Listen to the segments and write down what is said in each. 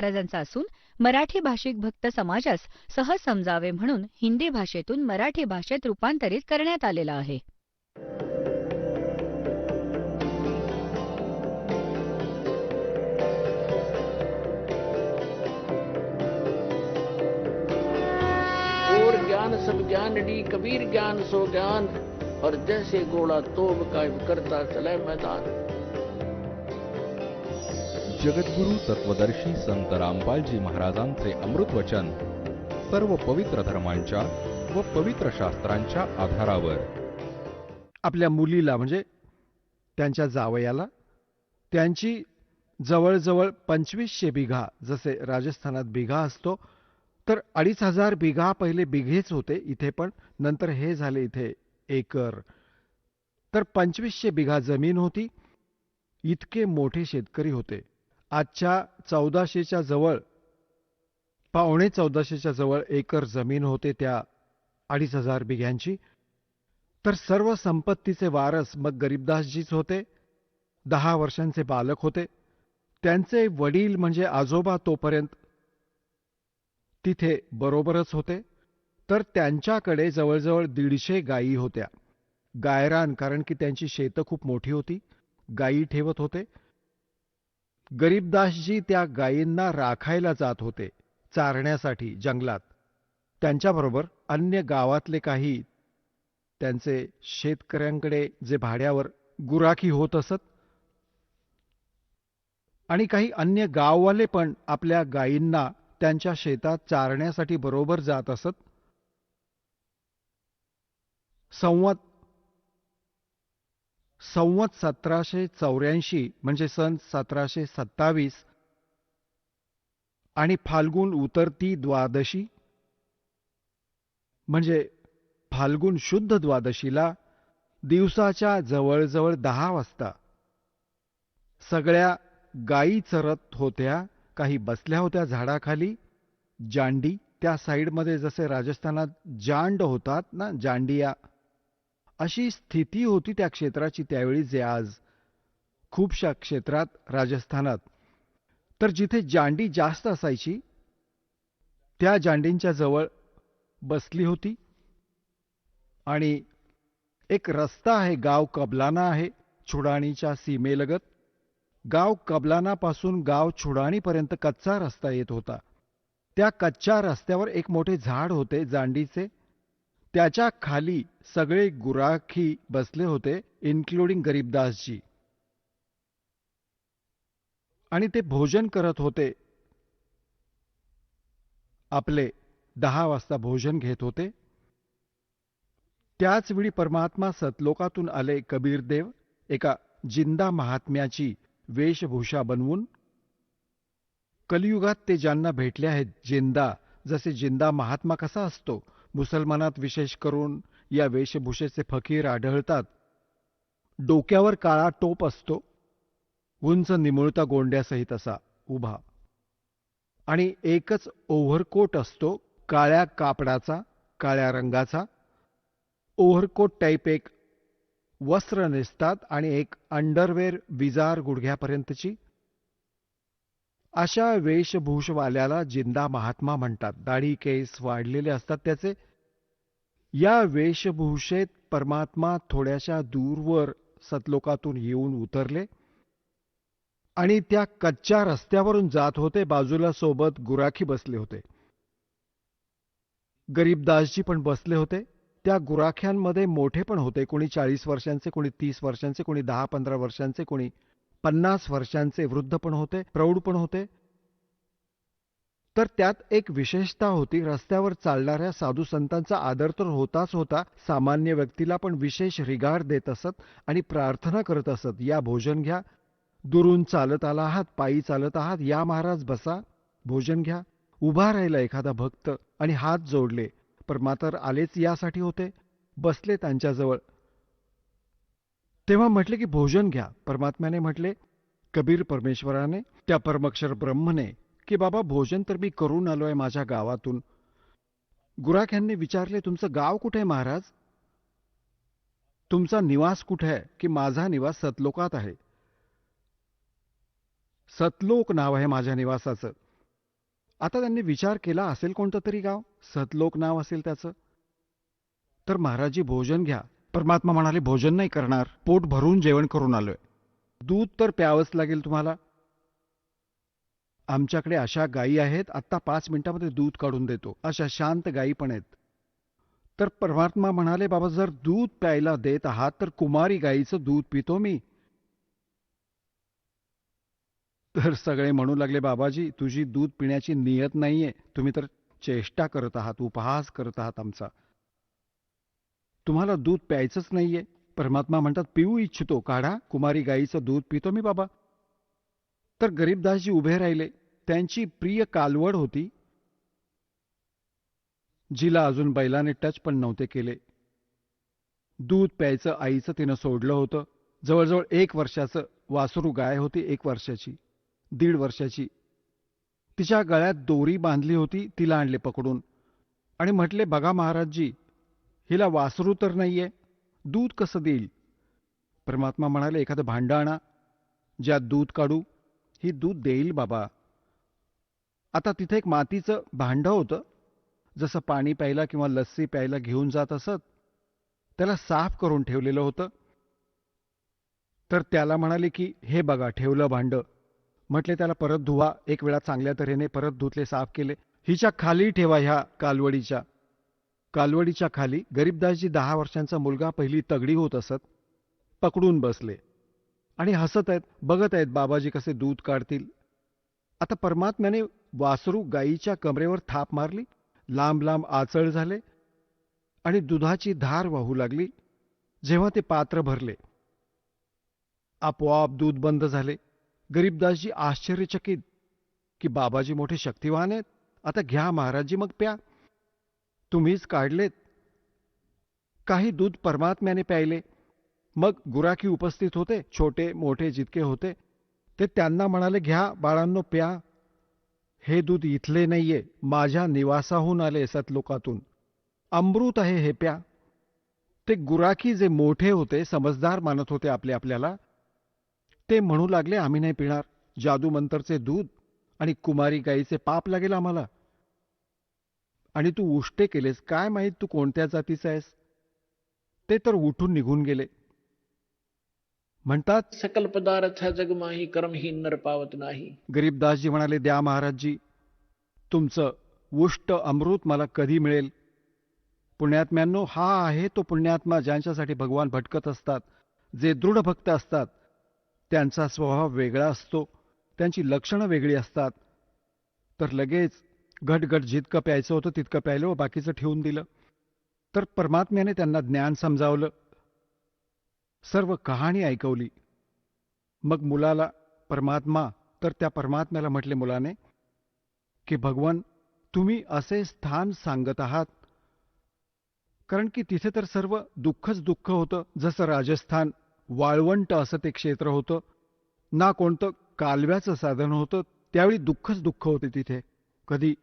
महाराजांचा असून मराठी भाषिक भक्त समाजास सहज समजावे म्हणून हिंदी भाषेतून मराठी भाषेत रूपांतरित करण्यात आलेला आहे. और ज्ञान सब ज्ञानडी कबीर ज्ञान सो ज्ञान और जैसे घोड़ा तोब कायम करता चले मैदान. जगद्गुरु तत्वदर्शी संत रामपालजी महाराजांचे अमृत वचन सर्व पवित्र धर्मांच्या व पवित्र शास्त्रांच्या आधारावर. आपल्या मुलीला म्हणजे त्यांच्या जावयाला त्यांची जवळजवळ 2500 बिघा, जसे राजस्थानात बिघा असतो तर 2500 बिघा पहिले बिघेच होते इथे, पण नंतर हे झाले इथे एकर. तर 2500 बिघा जमीन होती. इतके मोठे शेतकरी होते. आजच्या 1400च्या जवळ, पावणे 1400च्या जवळ एकर जमीन होते त्या 2500 बिघ्यांची. तर सर्व संपत्तीचे वारस मग गरीबदासजीच होते. 10 वर्षांचे बालक होते. त्यांचे वडील म्हणजे आजोबा तोपर्यंत तिथे बरोबरच होते. तर त्यांच्याकडे जवळजवळ 150 गायी होत्या. गायरान, कारण की त्यांची शेतं खूप मोठी होती, गायी ठेवत होते. गरीबदासजी त्या गायींना राखायला जात होते, चारण्यासाठी जंगलात. त्यांच्याबरोबर अन्य गावातले काही त्यांचे शेतकऱ्यांकडे जे भाड्यावर गुराखी होत असत आणि काही अन्य गाववाले पण आपल्या गायींना त्यांच्या शेतात चारण्यासाठी बरोबर जात असत. संवत 1784 म्हणजे सन 1727 आणि फाल्गुन उतरती द्वादशी म्हणजे फाल्गुन शुद्ध द्वादशीला दिवसाच्या जवळजवळ 10 वाजता सगळ्या गायी चरत होत्या. काही बसल्या होत्या झाडाखाली. जांडी त्या साईडमध्ये जसे राजस्थानात जांड होतात ना, जांडिया, अशी स्थिती होती त्या क्षेत्राची त्यावेळी, जे आज खूपशा क्षेत्रात राजस्थानात. तर जिथे जांडी जास्त असायची त्या जांडींच्या जवळ बसली होती. आणि एक रस्ता आहे, गाव कबलाना आहे, छुडाणीच्या सीमेलगत. गाव कबलानापासून गाव छुडाणीपर्यंत कच्चा रस्ता येत होता. त्या कच्च्या रस्त्यावर एक मोठे झाड होते जांडीचे. त्याच्या खाली सगळे गुराखी बसले होते, इन्क्लुडिंग गरीबदासजी. आणि ते भोजन करत होते. आपले 10 वाजता भोजन घेत होते. त्याच वेळी परमात्मा सतलोकातून आले कबीरदेव एका जिंदा महात्म्याची वेशभूषा बनवून. कलियुगात ते ज्यांना भेटले आहेत जिंदा, जसे जिंदा महात्मा कसा असतो, मुसलमानात विशेष करून या वेशभूषेचे फकीर आढळतात. डोक्यावर काळा टोप असतो, उंच निमुळता गोंड्यासहित असा उभा, आणि एकच ओव्हरकोट असतो काळ्या कापडाचा, काळ्या रंगाचा. ओव्हरकोट टाईप एक वस्त्र नेसतात आणि एक अंडरवेअर विजार गुडघ्यापर्यंतची. अशा वेशभूषवाल्याला जिंदा महात्मा म्हणतात. दाढी केस वाढलेले असतात त्याचे. या वेशभूषेत परमात्मा थोड्याशा दूरवर सतलोकातून येऊन उतरले आणि त्या कच्च्या रस्त्यावरून जात होते. बाजूला सोबत गुराखी बसले होते. गरीबदासजी पण बसले होते. त्या गुराख्यांमध्ये मोठे पण होते, कोणी 40 वर्षांचे, कोणी 30 वर्षांचे, कोणी 10-15 वर्षांचे, कोणी 50 वर्षांचे. वृद्ध पण होते, प्रौढ पण होते. तर त्यात एक विशेषता होती, रस्त्यावर चालणाऱ्या साधू संतांचा आदर तर होताच होता, सामान्य व्यक्तीला पण विशेष रिगार्ड देत असत आणि प्रार्थना करत असत. या भोजन घ्या, दुरून चालत आला आहात, पायी चालत आहात, या महाराज बसा, भोजन घ्या. उभा राहिला एखादा भक्त आणि हात जोडले, परमात्मा आलेच यासाठी होते, बसले त्यांच्याजवळ. तेव्हा म्हटले की भोजन घ्या. परमात्म्याने म्हटले, कबीर परमेश्वराने, त्या परमक्षर ब्रह्मने, की बाबा भोजन तर मी करून आलोय माझ्या गावातून. गुराख्यांनी विचारले, तुमचं गाव कुठे आहे महाराज? तुमचा निवास कुठे आहे? की माझा निवास सतलोकात आहे. सतलोक नाव आहे माझ्या निवासाचं. आता त्यांनी विचार केला, असेल कोणतं तरी गाव, सतलोक नाव असेल त्याचं. तर महाराजजी भोजन घ्या. परमात्मा म्हणाले, भोजन नाही करणार, पोट भरून जेवण करून आलोय. दूध तर प्यावंच लागेल तुम्हाला. आमच्याकडे अशा गायी आहेत, आत्ता 5 मिनिटामध्ये दूध काढून देतो, अशा शांत गायी पण आहेत. तर परमात्मा म्हणाले, बाबा जर दूध प्यायला देत आहात तर कुमारी गायीचं दूध पितो मी. तर सगळे म्हणू लागले, बाबाजी तुझी दूध पिण्याची नियत नाहीये, तुम्ही तर चेष्टा करत आहात, उपहास करत आहात आमचा. तुम्हाला दूध प्यायचंच नाहीये. परमात्मा म्हणतात, पिऊ इच्छितो, काढा, कुमारी गायीचं दूध पितो मी बाबा. तर गरीबदासजी उभे राहिले. त्यांची प्रिय कालवड होती, जिला अजून बैलाने टच पण नव्हते केले. दूध प्यायचं आईचं तिनं सोडलं होतं. जवळजवळ 1 वर्षाचं वासरू गाय होती, 1 वर्षाची, 1.5 वर्षाची. तिच्या गळ्यात दोरी बांधली होती, तिला आणले पकडून आणि म्हटले, बघा महाराजजी, हिला वासरू तर नाहीये, दूध कसं देईल? परमात्मा म्हणाले, एखादं भांडं आणा, ज्यात दूध काढू, ही दूध देईल बाबा. आता तिथे एक मातीचं भांडं होतं, जसं पाणी प्यायला किंवा लस्सी प्यायला घेऊन जात असत, त्याला साफ करून ठेवलेलं होतं. तर त्याला म्हणाले की हे बघा ठेवलं भांडं. म्हटले त्याला परत धुवा. 1 वेळा चांगल्या तऱ्हेने परत धुतले, साफ केले. हिच्या खाली ठेवा, ह्या कालवडीच्या खाली. गरीबदासजी 10 वर्षांचा मुलगा पहिली तगडी होत असत, पकडून बसले आणि हसत आहेत, बघत आहेत बाबाजी कसे दूध काढतील. आता परमात्म्याने वासरू गायीच्या कमरेवर थाप मारली, लांब लांब आचळ झाले आणि दुधाची धार वाहू लागली. जेव्हा ते पात्र भरले, आपोआप दूध बंद झाले. गरीबदासजी आश्चर्यचकित की बाबाजी मोठे शक्तिवान आहेत, आता घ्या महाराजजी, मग प्या. तुम्हीच काढलेत. काही दूध परमात्म्याने प्यायले. मग गुराखी उपस्थित होते, छोटे मोठे जितके होते, ते त्यांना म्हणाले, घ्या बाळांनो, प्या. हे दूध इथले नाहीये, माझ्या निवासाहून आले, सतलोकातून. अमृत आहे हे, प्या. ते गुराखी जे मोठे होते, समजदार मानत होते आपल्याला, ते म्हणू लागले, आम्ही नाही पिणार. जादू मंतरचे दूध आणि कुमारी गायीचे पाप लागेल आम्हाला. आणि तू उष्टे केलेस, काय माहीत तू कोणत्या जातीचा आहेस. ते तर उठून निघून गेले. म्हणतात, सकल पदार्थ है जग माही, कर्महीन नर पावत नाही. गरीबदासजी म्हणाले, द्या महाराजजी, तुमचं उष्ट अमृत मला कधी मिळेल. पुण्यात्म्यांनो, हा आहे तो पुण्यात्मा ज्यांच्यासाठी भगवान भटकत असतात. जे दृढ भक्त असतात, त्यांचा स्वभाव वेगळा असतो, त्यांची लक्षणं वेगळी असतात. तर लगेच घटघट जितकं प्यायचं होतं तितकं प्यायलं व बाकीचं ठेवून दिलं. तर परमात्म्याने त्यांना ज्ञान समजावलं, सर्व कहाणी ऐकवली. मग मुलाला परमात्मा, तर त्या परमात्म्याला म्हटले मुलाने की भगवान, तुम्ही असे स्थान सांगत आहात, कारण की तिथे तर सर्व दुःखच दुःख होतं. जसं राजस्थान वाळवंट असं ते क्षेत्र होतं, ना कोणतं कालव्याचं साधन होतं. त्यावेळी दुःखच दुःख होते तिथे. कधी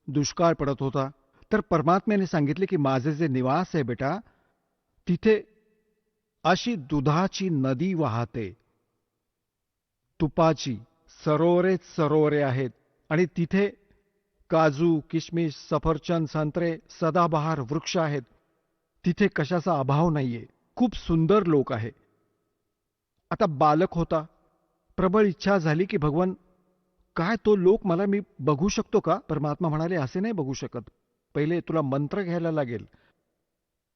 दुष्काळ पडत होता. तर परमात्म्याने सांगितले की माझे जे निवास आहे बेटा, तिथे अशी दुधाची नदी वाहते, तुपाची सरोवरेच सरोवरे आहेत. आणि तिथे काजू, किशमिश, सफरचंद, संत्रे, सदाबहार वृक्ष आहेत. तिथे कशाचा अभाव नाहीये. खूप सुंदर लोक आहे. आता बालक होता, प्रबळ इच्छा झाली की भगवान, काय तो लोक मला मी बघू शकतो का? परमात्मा म्हणाले, असे नाही बघू शकत. पहिले तुला मंत्र घ्यायला लागेल,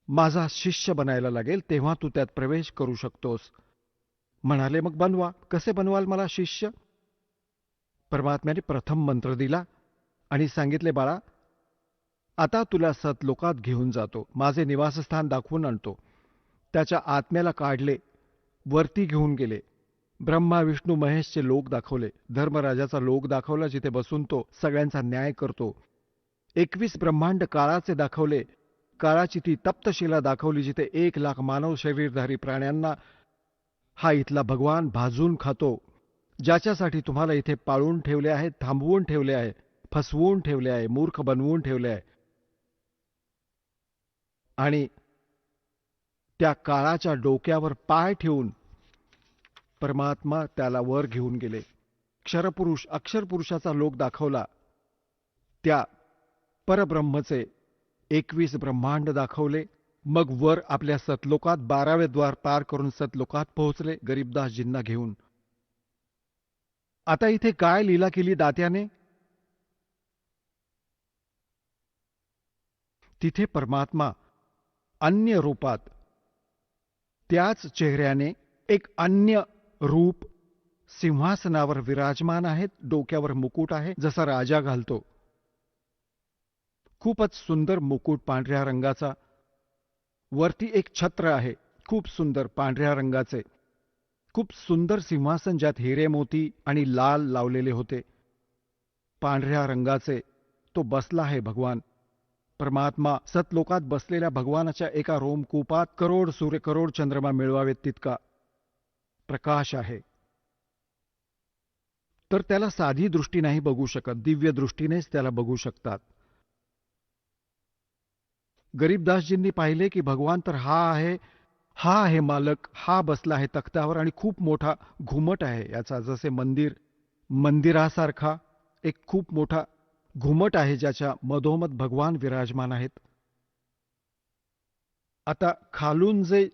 माझा शिष्य बनायला लागेल, तेव्हा तू त्यात प्रवेश करू शकतोस. म्हणाले, मग बनवा. कसे बनवाल मला शिष्य? परमात्म्याने प्रथम मंत्र दिला आणि सांगितले, बाळा, आता तुला सतलोकात घेऊन जातो, माझे निवासस्थान दाखवून आणतो. त्याच्या आत्म्याला काढले, वरती घेऊन गेले. ब्रह्मा विष्णू महेशचे लोक दाखवले. धर्मराजाचा लोक दाखवला, जिथे बसून तो सगळ्यांचा न्याय करतो. 21 ब्रह्मांड काळाचे दाखवले. काळाची ती तप्तशिला दाखवली, जिथे 1 लाख मानव शरीरधारी प्राण्यांना हा इथला भगवान भाजून खातो. ज्याच्यासाठी तुम्हाला इथे पाळून ठेवले आहे, थांबवून ठेवले आहे, फसवून ठेवले आहे, मूर्ख बनवून ठेवले आहे. आणि त्या काळाच्या डोक्यावर पाय ठेवून परमात्मा त्याला वर घेऊन गेले. क्षरपुरुष, अक्षरपुरुषाचा लोक दाखवला. त्या परब्रह्मचे 21 ब्रह्मांड दाखवले. मग वर आपल्या सतलोकात 12वे द्वार पार करून सतलोकात पोहोचले गरीबदासजींना घेऊन. आता इथे काय लीला केली दात्याने? तिथे परमात्मा अन्य रूपात, त्याच चेहऱ्याने एक अन्य रूप सिंहासनावर विराजमान आहेत. डोक्यावर मुकुट आहे, जसा राजा घालतो. खूपच सुंदर मुकुट पांढऱ्या रंगाचा. वरती एक छत्र आहे, खूप सुंदर पांढऱ्या रंगाचे. खूप सुंदर सिंहासन, ज्यात हिरे मोती आणि लाल लावलेले होते. पांढऱ्या रंगाचे तो बसला आहे भगवान. परमात्मा सतलोकात बसलेल्या भगवानाच्या एका रोमकूपात करोड सूर्य करोड चंद्रमा मिळवावेत तितका प्रकाश आहे. तर त्याला साधी दृष्टी नाही बघू शकत, दिव्य दृष्टीनेच त्याला बघू शकतात. गरीबदासजींनी पाहिले की भगवान तर हा आहे मालक, हा बसला आहे तख्तावर आणि खूप मोठा घुमट आहे याचा, जसे मंदिरासारखा एक खूप मोठा घुमट आहे ज्याच्या मधोमध भगवान विराजमान आहेत. आता खालून जे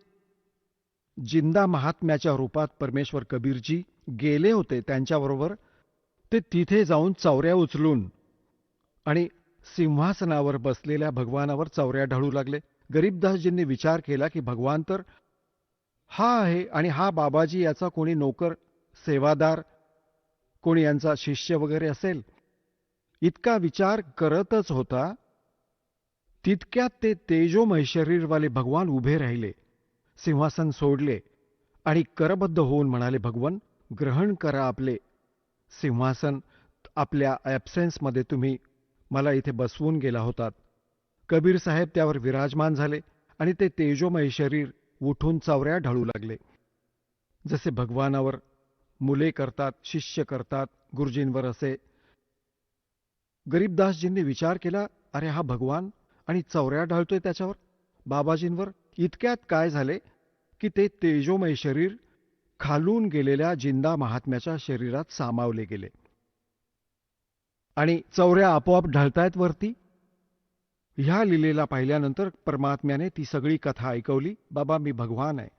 जिंदा महात्म्याच्या रूपात परमेश्वर कबीरजी गेले होते त्यांच्याबरोबर, ते तिथे जाऊन चौऱ्या उचलून आणि सिंहासनावर बसलेल्या भगवानावर चौऱ्या ढळू लागले. गरीबदासजींनी विचार केला की भगवान तर हा आहे आणि हा बाबाजी याचा कोणी नोकर, सेवादार, कोणी यांचा शिष्य वगैरे असेल. इतका विचार करतच होता, तितक्यात ते तेजोमय शरीरवाले भगवान उभे राहिले, सिंहासन सोडले आणि करबद्ध होऊन म्हणाले, भगवान ग्रहण करा आपले सिंहासन. आपल्या ॲब्सेन्समध्ये तुम्ही मला इथे बसवून गेला होतात. कबीर साहेब त्यावर विराजमान झाले आणि ते तेजोमय शरीर उठून चौऱ्या ढळू लागले. जसे भगवानावर मुले करतात, शिष्य करतात, गुरुजींवर असे. गरीबदासजींनी विचार केला, अरे हा भगवान आणि चौऱ्या ढळतोय त्याच्यावर, बाबाजींवर. इतक्यात काय झाले की ते तेजोमय शरीर खालून गेलेल्या जिंदा महात्म्याच्या शरीरात सामावले गेले आणि चौऱ्या आपोआप ढळतायत वरती. ह्या लीलेला पाहिल्यानंतर परमात्म्याने ती सगळी कथा ऐकवली. बाबा मी भगवान आहे.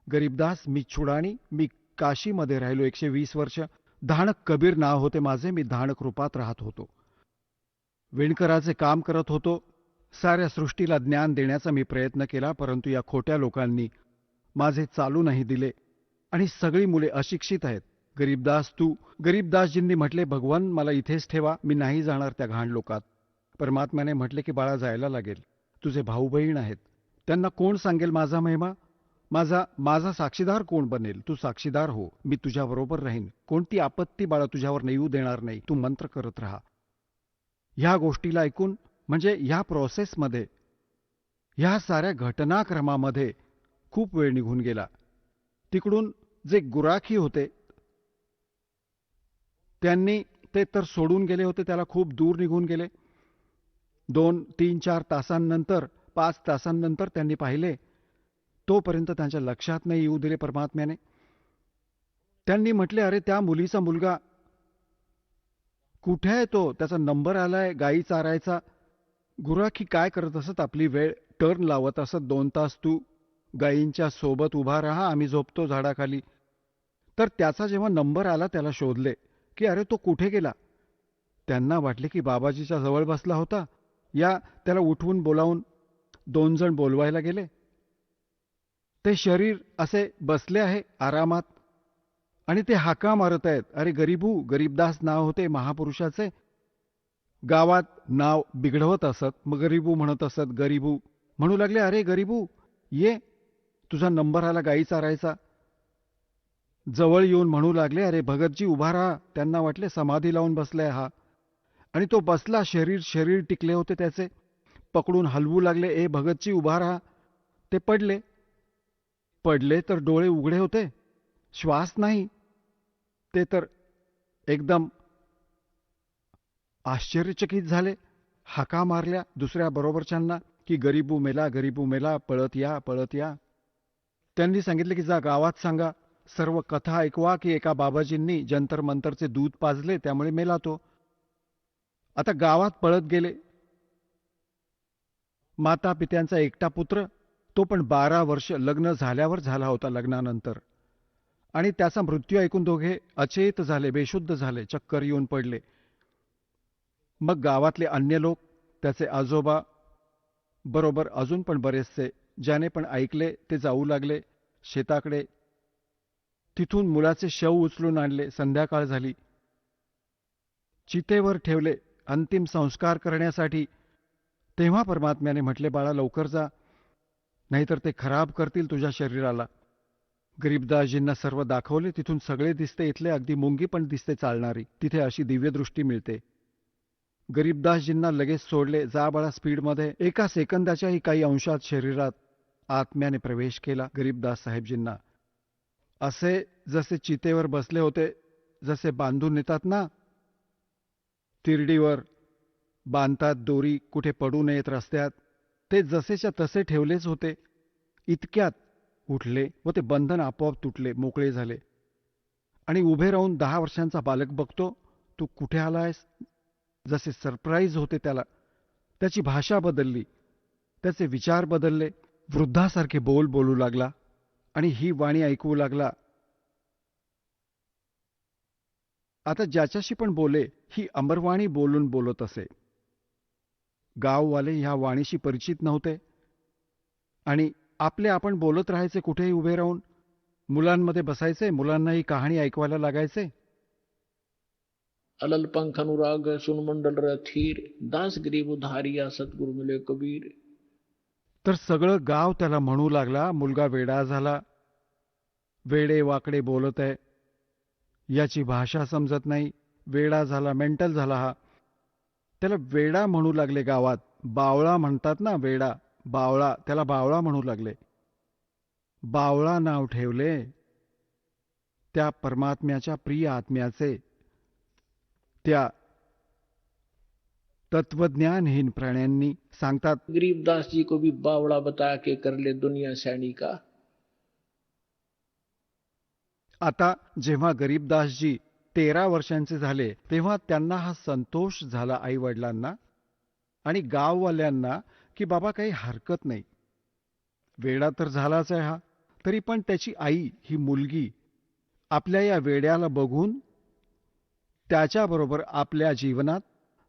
गरीबदास मी छुडाणी, मी काशीमध्ये राहिलो 120 वर्ष. धाणक कबीर नाव होते माझे. मी धाणक रूपात राहत होतो, विणकराचे काम करत होतो. साऱ्या सृष्टीला ज्ञान देण्याचा मी प्रयत्न केला, परंतु या खोट्या लोकांनी माझे चालू नाही दिले आणि सगळी मुले अशिक्षित आहेत. गरीबदासजींनी म्हटले, भगवान मला इथेच ठेवा, मी नाही जाणार त्या घाण लोकात. परमात्म्याने म्हटले की बाळा जायला लागेल, तुझे भाऊ बहीण आहेत, त्यांना कोण सांगेल माझा महिमा? माझा साक्षीदार कोण बनेल? तू साक्षीदार हो, मी तुझ्याबरोबर राहीन. कोणती आपत्ती बाळा तुझ्यावर येऊ देणार नाही, तू मंत्र करत राहा. ह्या गोष्टीला ऐकून, म्हणजे ह्या प्रोसेसमध्ये, ह्या साऱ्या घटनाक्रमामध्ये खूप वेळ निघून गेला. तिकडून जे गुराखी होते त्यांनी ते तर सोडून गेले होते, त्याला खूप दूर निघून गेले. 2, 3, 4 तासांनंतर, 5 तासांनंतर त्यांनी पाहिले, तोपर्यंत त्यांच्या लक्षात नाही येऊ दिले परमात्म्याने. त्यांनी म्हटले, अरे त्या मुलीचा मुलगा कुठे आहे? तो त्याचा नंबर आलाय गायी चारायचा. गुराखी काय करत असत? आपली वेळ टर्न लावत असत. 2 तास तू गायींच्या सोबत उभा राहा, आम्ही झोपतो झाडाखाली. तर त्याचा जेव्हा नंबर आला त्याला शोधले की अरे तो कुठे गेला. त्यांना वाटले की बाबाजीच्या जवळ बसला होता, या त्याला उठवून बोलावून 2 जण बोलवायला गेले. ते शरीर असे बसले आहे आरामात आणि ते हाका मारत आहेत, अरे गरीबू. गरीबदास नाव होते महापुरुषाचे. गावात नाव बिघडवत असत, मग गरीबू म्हणत असत. गरीबू म्हणू लागले, अरे गरीबू ये, तुझा नंबर आला गायी चारायचा. जवळ येऊन म्हणू लागले, अरे भगतजी उभा राहा. त्यांना वाटले समाधी लावून बसलाय हा. आणि तो बसला, शरीर टिकले होते त्याचे. पकडून हलवू लागले, ए भगतजी उभा राहा. ते पडले तर डोळे उघडे होते, श्वास नाही. ते तर एकदम आश्चर्यचकित झाले. हाका मारल्या दुसऱ्या बरोबरच्यांना की गरीबू मेला, पळत या. त्यांनी सांगितले की जा गावात सांगा, सर्व कथा ऐकवा की एका बाबाजींनी जंतर मंतरचे दूध पाजले, त्यामुळे मेला तो. आता गावात पळत गेले. माता पित्यांचा एकटा पुत्र, तो पण 12 वर्ष लग्न झाल्यावर झाला होता लग्नानंतर. आणि त्याचा मृत्यू ऐकून दोघे अचेत झाले, बेशुद्ध झाले, चक्कर येऊन पडले. मग गावातले अन्य लोक, त्याचे आजोबा बरोबर अजून पण बरेचसे, ज्याने पण ऐकले ते जाऊ लागले शेताकडे. तिथून मुलाचे शव उचलून आणले. संध्याकाळ झाली. चितेवर ठेवले अंतिम संस्कार करण्यासाठी. तेव्हा परमात्म्याने म्हटले, बाळा लवकर जा, नाहीतर ते खराब करतील तुझ्या शरीराला. गरीबदासजींना सर्व दाखवले. तिथून सगळे दिसते. इथले अगदी मुंगी पण दिसते चालणारी. तिथे अशी दिव्यदृष्टी मिळते. गरीबदासजींना लगेच सोडले. जा बाळा स्पीडमध्ये. एका सेकंदाच्याही काही अंशात शरीरात आत्म्याने प्रवेश केला गरीबदास साहेबजींना. असे जसे चितेवर बसले होते, जसे बांधून नेतात ना, तिरडीवर बांधतात दोरी, कुठे पडू नयेत रस्त्यात, ते जसेच्या तसे ठेवलेच होते. इतक्यात उठले व ते बंधन आपोआप तुटले, मोकळे झाले. आणि उभे राहून 10 वर्षांचा बालक बघतो, तू कुठे आलायस, जसे सरप्राईज होते त्याला. त्याची भाषा बदलली, त्याचे विचार बदलले. वृद्धासारखे बोल बोलू लागला आणि ही वाणी ऐकवू लागला. आता ज्याच्याशी पण बोले, ही अमरवाणी बोलून बोलत असे. गाववाले ह्या वाणीशी परिचित नव्हते आणि आपले आपण बोलत राहायचे कुठेही उभे राहून. मुलांमध्ये बसायचे, मुलांना ही कहाणी ऐकवायला लागायचे. अलल पंख अनुराग सुन मंडल रथीर, दास गरीब उधारिया सतगुरु मिले कबीर. तर सगळं गाव त्याला म्हणू लागला, मुलगा वेडा झाला, वेडे वाकडे बोलत आहे, याची भाषा समजत नाही, वेडा झाला, मेंटल झाला हा. त्याला वेडा म्हणू लागले गावात. बावळा म्हणतात ना, वेडा, बावळा, त्याला बावळा म्हणू लागले. बावळा नाव ठेवले त्या परमात्म्याच्या प्रिय आत्म्याचे. त्या तत्वज्ञानहीन प्राण्यांनी सांगतात, गरीबदास जी को भी बावड़ा बता के कर ले दुनिया सैनी का. आता जेव्हा गरीबदासजी 13 वर्षांचे झाले, तेव्हा त्यांना हा संतोष झाला आईवडिलांना आणि गाववाल्यांना, की बाबा काही हरकत नाही, वेडा तर झालाच आहे हा, तरी पण त्याची आई, ही मुलगी, आपल्या या वेड्याला बघून त्याच्याबरोबर आपल्या जीवनात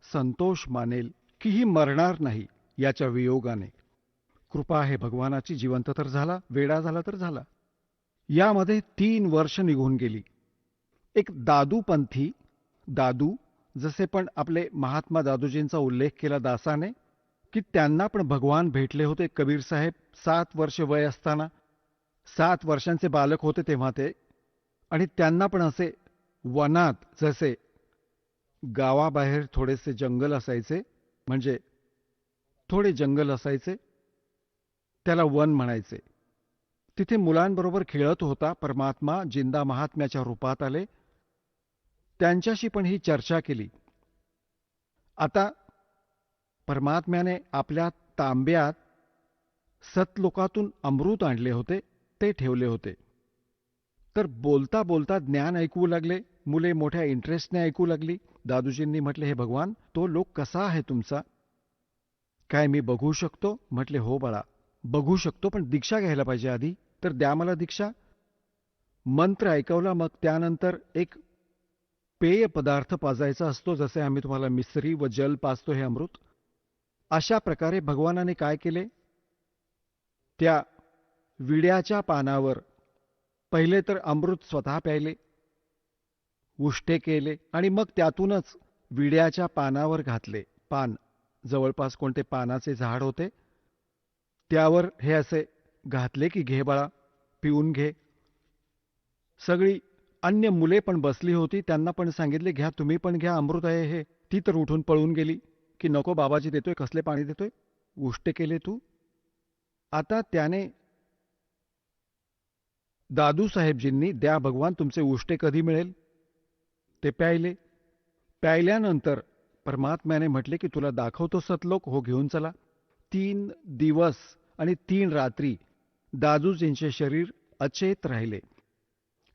संतोष मानेल, की ही मरणार नाही याच्या वियोगाने. कृपा आहे भगवानाची. जिवंत तर झाला, वेडा झाला तर झाला. यामध्ये 3 वर्ष निघून गेली. एक दादूपंथी, दादू, जसे पण आपले महात्मा दादूजींचा उल्लेख केला दासाने, की त्यांना पण भगवान भेटले होते. कबीर साहेब 7 वर्ष वय असताना, 7 वर्षांचे बालक होते तेव्हा ते. आणि त्यांना पण असे वनात, जसे गावाबाहेर थोडेसे जंगल असायचे, म्हणजे थोडे जंगल असायचे, त्याला वन म्हणायचे. तिथे मुलांबरोबर खेळत होता. परमात्मा जिंदा महात्म्याच्या रूपात आले. त्यांच्याशी पण ही चर्चा केली. आता परमात्म्याने आपल्या तांब्यात सतलोकातून अमृत आणले होते, ते ठेवले होते. तर बोलता बोलता ज्ञान ऐकू लागले. मुले मोठ्या इंटरेस्टने ऐकू लागली. दादूजींनी म्हटले, हे भगवान, तो लोक कसा आहे तुमचा, काय मी बघू शकतो? म्हटले, हो बाळा, बघू शकतो, पण दीक्षा घ्यायला पाहिजे आधी, तर द्या मला दीक्षा. मंत्र ऐकवला. मग त्यानंतर एक पेय पदार्थ पाजायचा असतो, जसे आम्ही तुम्हाला मिसरी व जल पाजतो हे अमृत. अशा प्रकारे भगवानाने काय केले, त्या विड्याच्या पानावर पहिले तर अमृत स्वतः प्यायले, उष्टे केले आणि मग त्यातूनच विड्याच्या पानावर घातले. पान, जवळपास कोणते पानाचे झाड होते, त्यावर हे असे घातले की घे बाळा, पिऊन घे. सगळी अन्य मुले पण बसली होती, त्यांना पण सांगितले, घ्या, तुम्ही पण घ्या, अमृत आहे हे. ती तर उठून पळून गेली की नको, बाबाजी देतोय, कसले पाणी देतोय, उष्टे केले तू. आता त्याने दादू साहेबजींनी, द्या भगवान, तुमचे उष्टे कधी मिळेल, ते प्यायले. प्यायल्यानंतर परमात्म्याने म्हटले की तुला दाखवतो सतलोक, हो घेऊन चला. 3 दिवस आणि 3 रात्री दादूजींचे शरीर अचेत राहिले.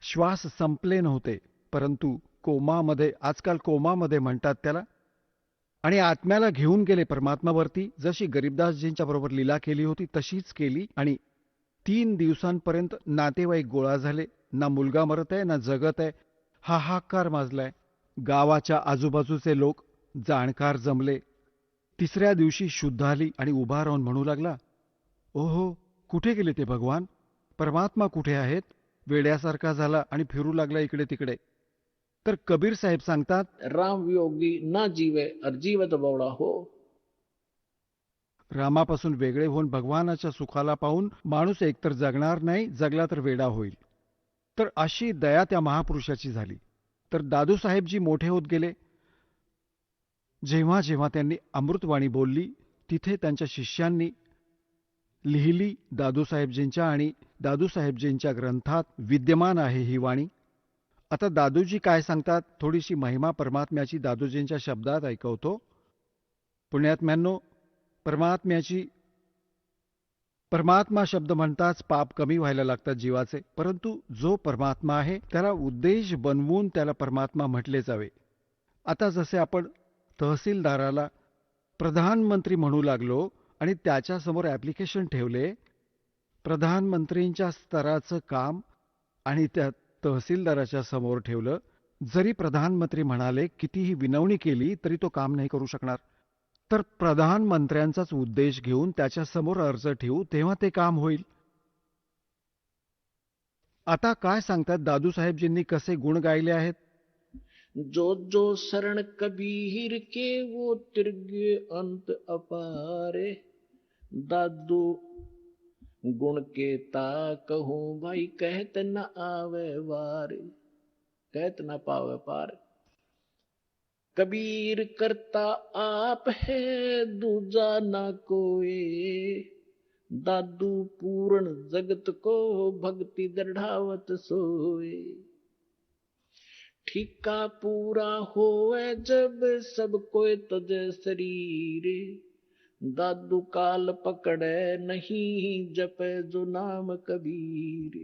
श्वास संपले नव्हते, परंतु कोमामध्ये, आजकाल कोमामध्ये म्हणतात त्याला, आणि आत्म्याला घेऊन गेले परमात्मावरती. जशी गरीबदासजींच्या बरोबर लीला केली होती तशीच केली आणि 3 दिवसांपर्यंत नातेवाईक गोळा झाले. ना मुलगा मरत आहे ना जगत आहे, हाहाकार माजलाय. गावाच्या आजूबाजूचे लोक जाणकार जमले. तिसऱ्या दिवशी शुद्ध आली आणि उभा राहून म्हणू लागला, ओहो, कुठे गेले ते भगवान? परमात्मा कुठे आहेत? वेड्यासारखा झाला आणि फिरू लागला इकडे तिकडे. तर कबीर साहेब सांगतात, राम वियोगी ना जीवे और जीवत बौड़ा हो. रामापासून वेगळे होऊन भगवानाच्या सुखाला पाहून माणूस एकतर जगणार नाही, जगला तर वेडा होईल. तर अशी दया त्या महापुरुषाची झाली. तर दादूसाहेबजी मोठे होत गेले. जेव्हा जेव्हा त्यांनी अमृतवाणी बोलली तिथे त्यांच्या शिष्यांनी लिहिली. दादूसाहेबजींच्या आणि दादूसाहेबजींच्या ग्रंथात विद्यमान आहे ही वाणी. आता दादूजी काय सांगतात, थोडीशी महिमा परमात्म्याची दादूजींच्या शब्दात ऐकवतो. पुण्यात्म्यांनो, परमात्मा शब्द म्हणताच पाप कमी व्हायला लागतात जीवाचे. परंतु जो परमात्मा आहे त्याला उद्देश बनवून त्याला परमात्मा म्हटले जावे. आता जसे आपण तहसीलदाराला प्रधानमंत्री म्हणू लागलो आणि त्याच्यासमोर ॲप्लिकेशन ठेवले, प्रधानमंत्रींच्या स्तराचं काम आणि त्या तहसीलदाराच्या समोर ठेवलं, जरी प्रधानमंत्री म्हणाले कितीही विनवणी केली तरी तो काम नाही करू शकणार. तर प्रधानमंत्र्यांचाच उद्देश घेऊन त्याच्यासमोर अर्ज ठेवू तेव्हा ते काम होईल. आता काय सांगतात दादूसाहेबजींनी कसे गुण गायले आहेत. जो जो शरण कबीर के वो तिर्गे अंत अपारे. दादू गुण के ता कहूं भाई कहत न आवे वार. कहत न पावे पार. कबीर करता आप है दूजा ना कोई. दादू पूर्ण जगत को भक्ति दृढ़ावत सोए. ठीका पूरा होए जब सब कोई तजे शरीर. दादू काल पकड़े नहीं जपे जो नाम कबीर.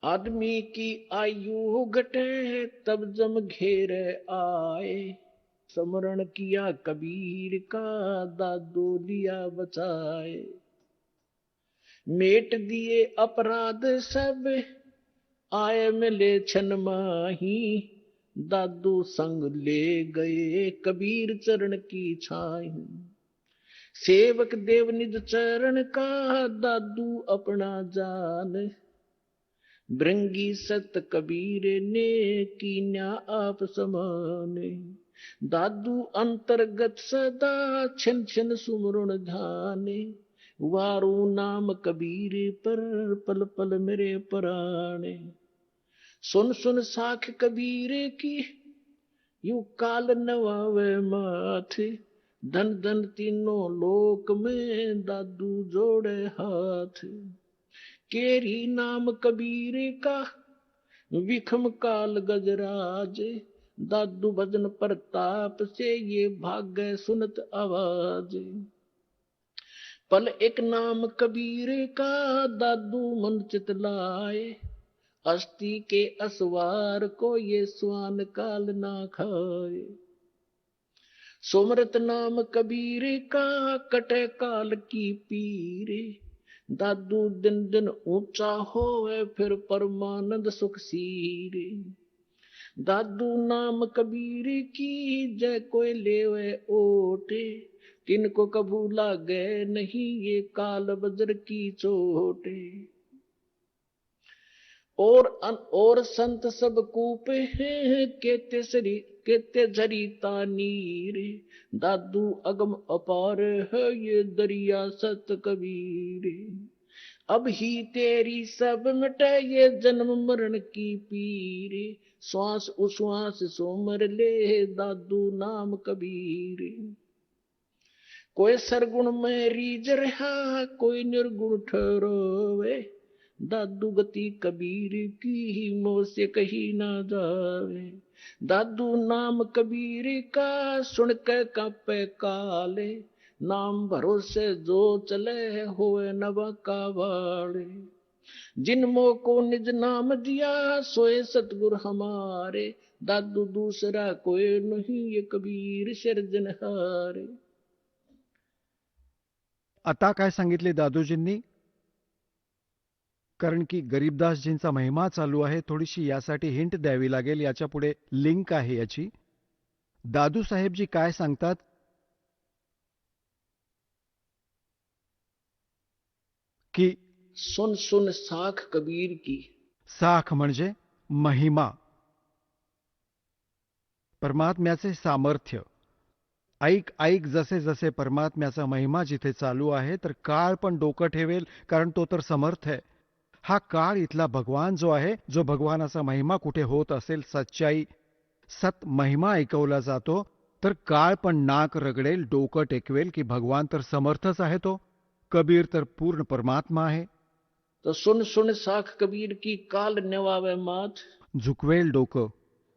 आदमी की आयु घटे तब जम घेरे आए. स्मरण किया कबीर का दादू लिया बचाए. मेट दिए अपराध सब आए मिले छन माही. दादू संग ले गए कबीर चरण की छाई. सेवक देव निज चरण का दादू अपना जान. भृंगी सत कबीर ने कीन्या आप समान. दादू अंतर्गत सदा छिन छिन सुमरण ध्यान. वारू नाम कबीर पर पल पल मेरे प्राण. सुन सुन साख कबीर की यू काल नवावे माथे. धन धन तीनों लोक में दादू जोड़े हाथ. केरी नाम कबीर का विखम काल गजराज. दादू भजन प्रताप से ये भाग सुनत आवाज. पल एक नाम कबीर का दादू मन चित लाए. अस्थि के असवार को ये स्वान काल ना खाए. सुमरत नाम कबीर का कटे काल की पीरे. दादू दिन दिन ऊंचा होए फिर परमानंद सुख सीरे. दादू नाम कबीर की जय कोई लेवे ओटे. किनको कबू लागे नहीं ये काल वज्र की चोटे. और संत सब कूपे हैं केते झरीता नीर. दादू अगम अपार है ये दरिया सत कबीर. अब ही तेरी सब मिटे ये जन्म मरण की पीर. श्वास उश्वास सोमर ले दादू नाम कबीर. कोई सरगुण में रीझ रहा कोई निर्गुण ठहरोवे. दादू गति कबीर की मोह से कही ना जावे. दादू नाम कबीर का सुन के कांपे काले. नाम भरोसे जो चले होए नवा का वाले. जिन मोह को निज नाम दिया सोए सतगुरु हमारे. दादू दूसरा कोई नहीं ये कबीर सिरजनहार। आता काय सांगितले दादोजींनी? कारण की गरीबदासजींचा महिमा चालू आहे, थोडीशी यासाठी हिंट द्यावी लागेल. याच्या पुढे लिंक आहे याची. दादू साहेबजी काय सांगतात की सुन सुन साख कबीर की। साख म्हणजे महिमा, परमात्म्याचे सामर्थ्य. ऐक ऐक जसे जसे परमात्म्याचा महिमा जिथे चालू आहे, तर काळ पण डोकं ठेवेल, कारण तो तर समर्थ आहे. हा काळ इथला भगवान जो आहे, जो भगवानाचा महिमा कुठे होत असेल, सच्चाई सत महिमा ऐकवला जातो, तर काळ पण नाक रगडेल, डोकं टेकवेल की भगवान तर समर्थच आहे. तो कबीर तर पूर्ण परमात्मा आहे. तो सुन सुन साख कबीर की, काल नेवावे माथ। झुकवेल डोकं.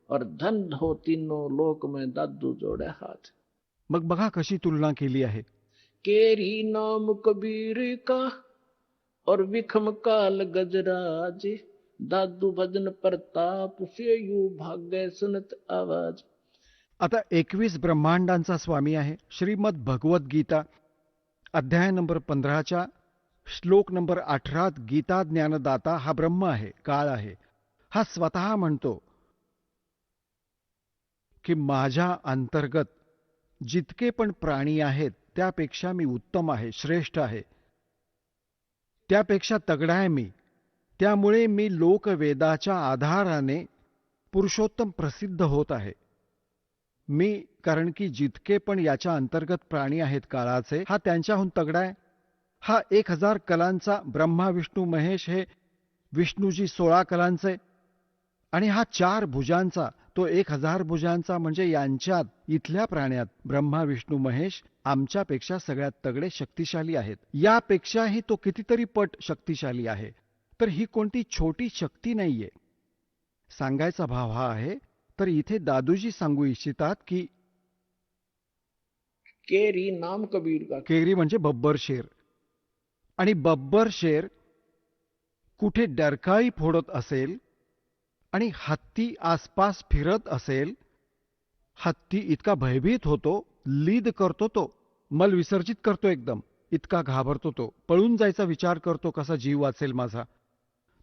और धन हो तीनों लोक में दादू जोड़े हाथ। मग बघा कशी तुलना केली आहे. केरी नाम कबीर का, और विखम काल गजराज। दादू भजन प्रताप से यू भाग्य सुनत आवाज। आता 21 ब्रह्मांडांचा स्वामी आहे. श्रीमद भगवत गीता अध्याय नंबर 15च्या श्लोक नंबर 18 गीता ज्ञानदाता हा ब्रह्म आहे, काळ आहे. हा स्वतः म्हणतो की माझ्या अंतर्गत जितके पण प्राणी आहेत त्यापेक्षा मी उत्तम आहे, श्रेष्ठ आहे, त्यापेक्षा तगडा आहे मी. त्यामुळे मी लोकवेदाच्या आधाराने पुरुषोत्तम प्रसिद्ध होत आहे. मी कारण की जितके पण याच्या अंतर्गत प्राणी आहेत काळाचे, हा त्यांच्याहून तगडा आहे. हा 1000 कलांचा ब्रह्मा विष्णू महेश, हे विष्णूजी 16 कलांचे, आणि हा 4 भुजांचा, तो 1000 भुजांचा. म्हणजे यांच्यात इथल्या प्राण्यात ब्रह्मा विष्णू महेश आमच्यापेक्षा सगळ्यात तगडे शक्तिशाली आहेत. यापेक्षाही तो कितीतरी पट शक्तिशाली आहे. तर ही कोणती छोटी शक्ती नाहीये. सांगायचा भाव हा आहे. तर इथे दादूजी सांगू इच्छितात की केरी नाम कबीर का। केरी म्हणजे बब्बर शेर, आणि बब्बर शेर कुठे डरकाळी फोडत असेल आणि हत्ती आसपास फिरत असेल, हत्ती इतका भयभीत होतो, लीद करतो, तो मल विसर्जित करतो, एकदम इतका घाबरतो, तो पळून जायचा विचार करतो, कसा जीव वाचेल माझा.